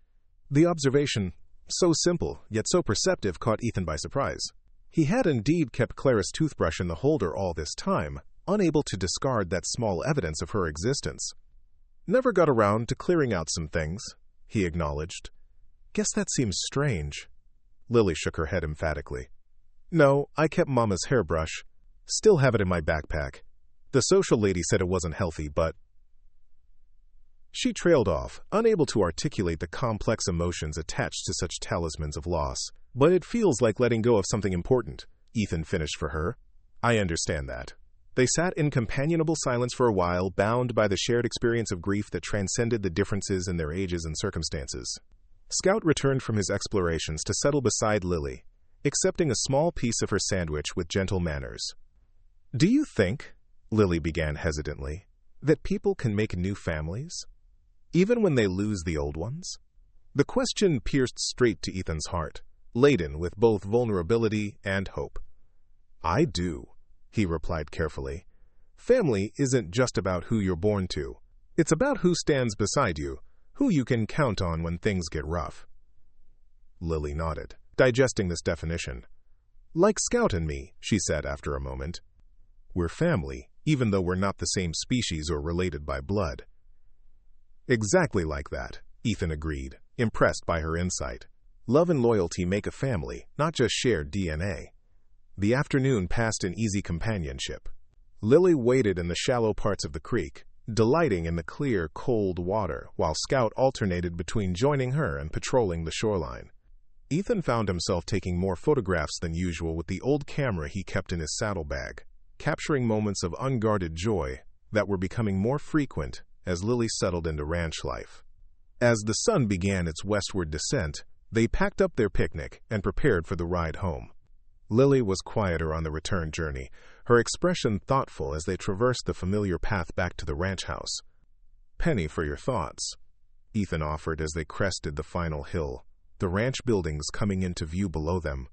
The observation, so simple yet so perceptive, caught Ethan by surprise. He had indeed kept Clara's toothbrush in the holder all this time, unable to discard that small evidence of her existence. Never got around to clearing out some things, he acknowledged. Guess that seems strange. Lily shook her head emphatically. No, I kept Mama's hairbrush. Still have it in my backpack. The social lady said it wasn't healthy, but... She trailed off, unable to articulate the complex emotions attached to such talismans of loss. But it feels like letting go of something important, Ethan finished for her. I understand that. They sat in companionable silence for a while, bound by the shared experience of grief that transcended the differences in their ages and circumstances. Scout returned from his explorations to settle beside Lily, accepting a small piece of her sandwich with gentle manners. Do you think, Lily began hesitantly, that people can make new families, even when they lose the old ones? The question pierced straight to Ethan's heart, laden with both vulnerability and hope. I do, he replied carefully. Family isn't just about who you're born to. It's about who stands beside you, who you can count on when things get rough. Lily nodded, digesting this definition. Like Scout and me, she said after a moment. We're family, even though we're not the same species or related by blood. Exactly like that, Ethan agreed, impressed by her insight. Love and loyalty make a family, not just shared DNA. The afternoon passed in easy companionship. Lily waded in the shallow parts of the creek, delighting in the clear, cold water, while Scout alternated between joining her and patrolling the shoreline. Ethan found himself taking more photographs than usual with the old camera he kept in his saddlebag, capturing moments of unguarded joy that were becoming more frequent as Lily settled into ranch life. As the sun began its westward descent, they packed up their picnic and prepared for the ride home. Lily was quieter on the return journey, her expression thoughtful as they traversed the familiar path back to the ranch house. Penny for your thoughts, Ethan offered as they crested the final hill, the ranch buildings coming into view below them.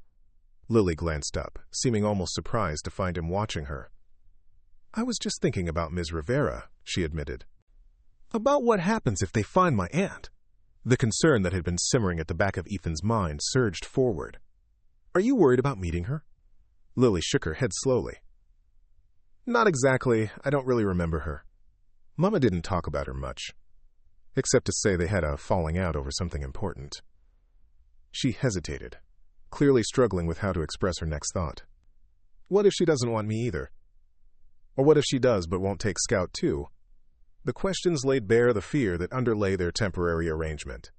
Lily glanced up, seeming almost surprised to find him watching her. I was just thinking about Ms. Rivera, she admitted. About what happens if they find my aunt? The concern that had been simmering at the back of Ethan's mind surged forward. Are you worried about meeting her? Lily shook her head slowly. Not exactly. I don't really remember her. Mama didn't talk about her much, except to say they had a falling out over something important. She hesitated, clearly struggling with how to express her next thought. What if she doesn't want me either? Or what if she does but won't take Scout too? The questions laid bare the fear that underlay their temporary arrangement,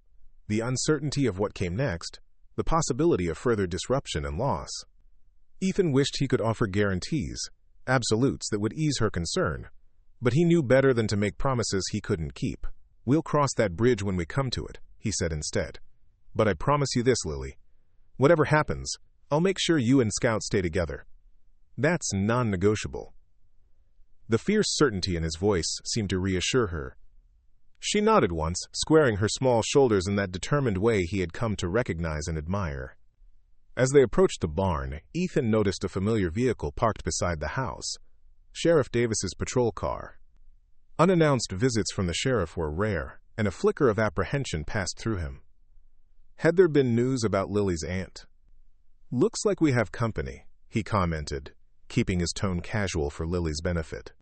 the uncertainty of what came next, the possibility of further disruption and loss. Ethan wished he could offer guarantees, absolutes that would ease her concern, but he knew better than to make promises he couldn't keep. We'll cross that bridge when we come to it, he said instead. But I promise you this, Lily. Whatever happens, I'll make sure you and Scout stay together. That's non-negotiable. The fierce certainty in his voice seemed to reassure her. She nodded once, squaring her small shoulders in that determined way he had come to recognize and admire. As they approached the barn, Ethan noticed a familiar vehicle parked beside the house, Sheriff Davis's patrol car. Unannounced visits from the sheriff were rare, and a flicker of apprehension passed through him. Had there been news about Lily's aunt? "Looks like we have company," he commented, keeping his tone casual for Lily's benefit.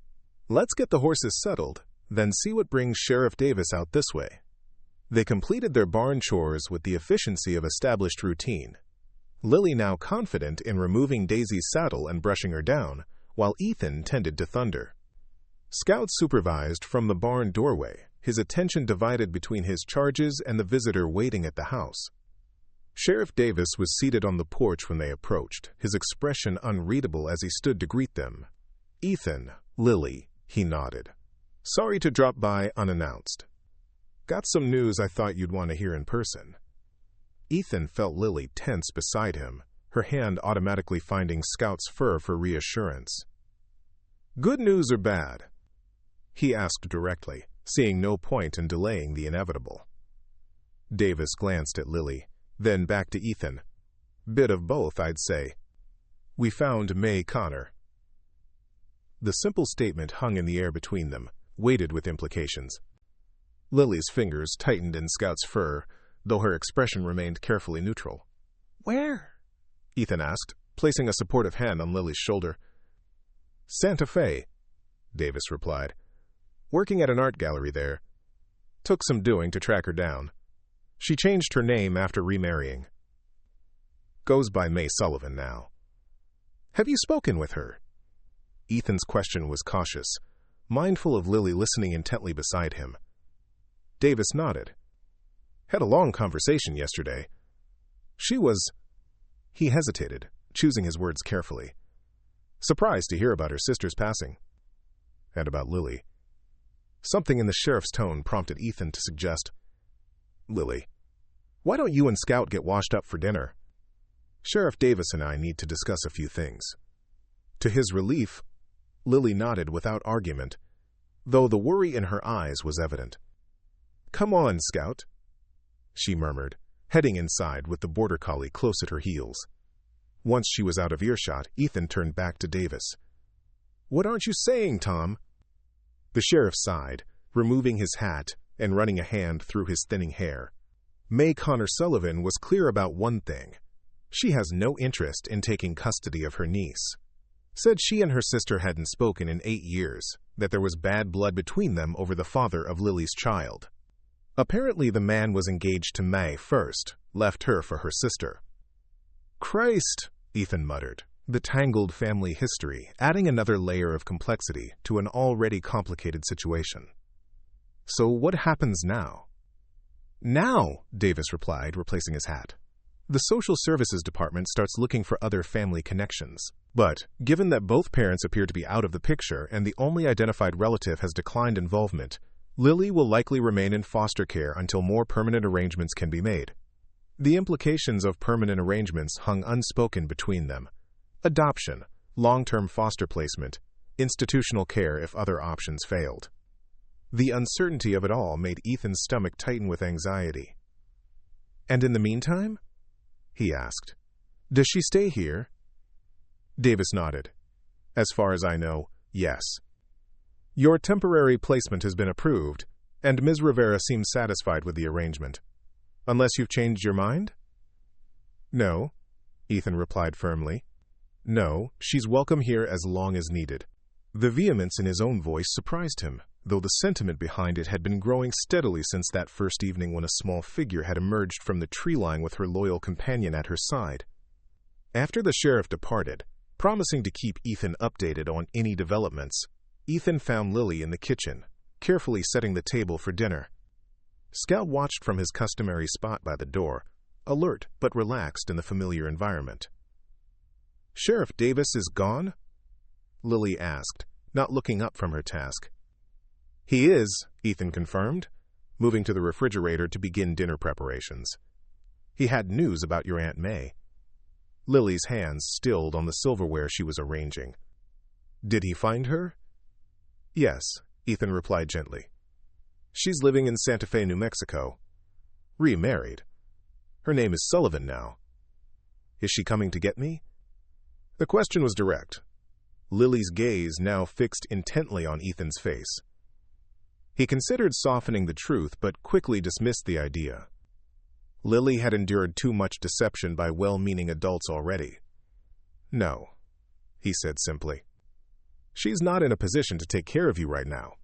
"Let's get the horses settled, then see what brings Sheriff Davis out this way." They completed their barn chores with the efficiency of established routine. Lily now confident in removing Daisy's saddle and brushing her down, while Ethan tended to Thunder. Scout supervised from the barn doorway, his attention divided between his charges and the visitor waiting at the house. Sheriff Davis was seated on the porch when they approached, his expression unreadable as he stood to greet them. "Ethan, Lily," he nodded. "Sorry to drop by unannounced. Got some news I thought you'd want to hear in person." Ethan felt Lily tense beside him, her hand automatically finding Scout's fur for reassurance. "Good news or bad?" he asked directly, seeing no point in delaying the inevitable. Davis glanced at Lily, then back to Ethan. "Bit of both, I'd say. We found May Connor." The simple statement hung in the air between them, weighted with implications. Lily's fingers tightened in Scout's fur, though her expression remained carefully neutral. "Where?" Ethan asked, placing a supportive hand on Lily's shoulder. "Santa Fe," Davis replied. "Working at an art gallery there. Took some doing to track her down. She changed her name after remarrying. Goes by May Sullivan now." "Have you spoken with her?" Ethan's question was cautious, mindful of Lily listening intently beside him. Davis nodded. "Had a long conversation yesterday. She was—" He hesitated, choosing his words carefully. "Surprised to hear about her sister's passing. And about Lily." Something in the sheriff's tone prompted Ethan to suggest, "Lily, why don't you and Scout get washed up for dinner? Sheriff Davis and I need to discuss a few things." To his relief, Lily nodded without argument, though the worry in her eyes was evident. "Come on, Scout," she murmured, heading inside with the border collie close at her heels. Once she was out of earshot, Ethan turned back to Davis. "What aren't you saying, Tom?" The sheriff sighed, removing his hat and running a hand through his thinning hair. May Connor Sullivan was clear about one thing. She has no interest in taking custody of her niece. Said she and her sister hadn't spoken in 8 years, that there was bad blood between them over the father of Lily's child. Apparently the man was engaged to May first, left her for her sister. "Christ," Ethan muttered, the tangled family history adding another layer of complexity to an already complicated situation. "So what happens now?" "Now," Davis replied, replacing his hat. "The Social Services Department starts looking for other family connections. But, given that both parents appear to be out of the picture and the only identified relative has declined involvement, Lily will likely remain in foster care until more permanent arrangements can be made." The implications of permanent arrangements hung unspoken between them. Adoption, long-term foster placement, institutional care if other options failed. The uncertainty of it all made Ethan's stomach tighten with anxiety. "And in the meantime?" he asked. "Does she stay here?" Davis nodded. "As far as I know, yes. Your temporary placement has been approved, and Ms. Rivera seems satisfied with the arrangement. Unless you've changed your mind?" "No," Ethan replied firmly. "No, she's welcome here as long as needed." The vehemence in his own voice surprised him, though the sentiment behind it had been growing steadily since that first evening when a small figure had emerged from the tree line with her loyal companion at her side. After the sheriff departed, promising to keep Ethan updated on any developments, Ethan found Lily in the kitchen, carefully setting the table for dinner. Scout watched from his customary spot by the door, alert but relaxed in the familiar environment. "Sheriff Davis is gone?" Lily asked, not looking up from her task. "He is," Ethan confirmed, moving to the refrigerator to begin dinner preparations. "He had news about your Aunt May." Lily's hands stilled on the silverware she was arranging. "Did he find her?" "Yes," Ethan replied gently. "She's living in Santa Fe, New Mexico. Remarried. Her name is Sullivan now. Is she coming to get me?" The question was direct, Lily's gaze now fixed intently on Ethan's face. He considered softening the truth, but quickly dismissed the idea. Lily had endured too much deception by well-meaning adults already. "No," he said simply. "She's not in a position to take care of you right now."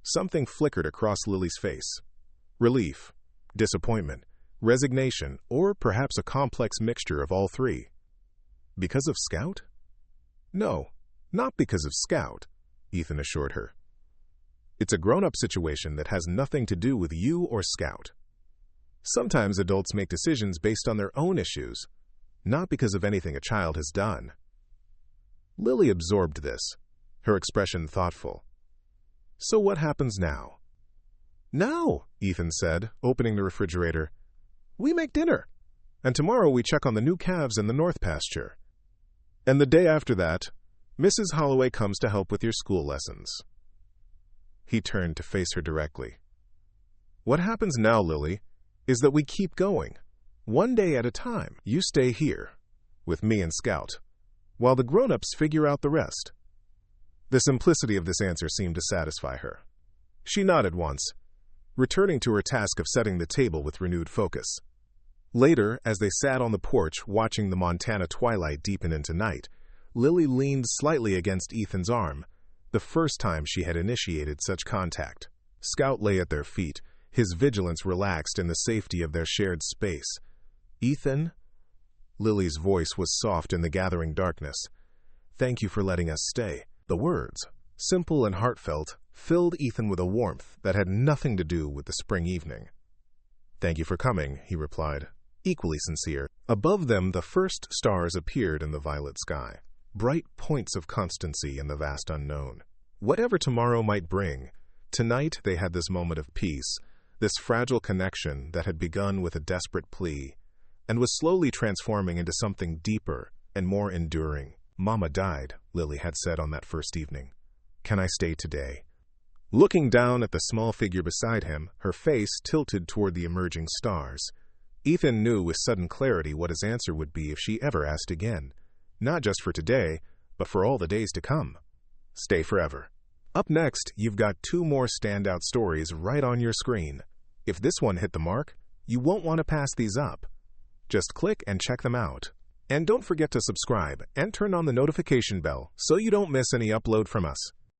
Something flickered across Lily's face. Relief, disappointment, resignation, or perhaps a complex mixture of all three. Because of Scout? No, not because of Scout, Ethan assured her. It's a grown-up situation that has nothing to do with you or Scout. Sometimes adults make decisions based on their own issues, not because of anything a child has done. Lily absorbed this, her expression thoughtful. "So what happens now?" "Now," Ethan said, opening the refrigerator, "we make dinner, and tomorrow we check on the new calves in the north pasture. And the day after that, Mrs. Holloway comes to help with your school lessons." He turned to face her directly. "What happens now, Lily, is that we keep going, one day at a time. You stay here, with me and Scout, while the grown-ups figure out the rest." The simplicity of this answer seemed to satisfy her. She nodded once, returning to her task of setting the table with renewed focus. Later, as they sat on the porch watching the Montana twilight deepen into night, Lily leaned slightly against Ethan's arm, the first time she had initiated such contact. Scout lay at their feet, his vigilance relaxed in the safety of their shared space. "Ethan?" Lily's voice was soft in the gathering darkness. "Thank you for letting us stay." The words, simple and heartfelt, filled Ethan with a warmth that had nothing to do with the spring evening. "Thank you for coming," he replied, equally sincere. Above them, the first stars appeared in the violet sky, bright points of constancy in the vast unknown. Whatever tomorrow might bring, tonight they had this moment of peace, this fragile connection that had begun with a desperate plea, and was slowly transforming into something deeper and more enduring. "Mama died," Lily had said on that first evening. "Can I stay today?" Looking down at the small figure beside him, her face tilted toward the emerging stars, Ethan knew with sudden clarity what his answer would be if she ever asked again, not just for today, but for all the days to come. Stay forever. Up next, you've got 2 more standout stories right on your screen. If this one hit the mark, you won't want to pass these up. Just click and check them out. And don't forget to subscribe and turn on the notification bell so you don't miss any upload from us.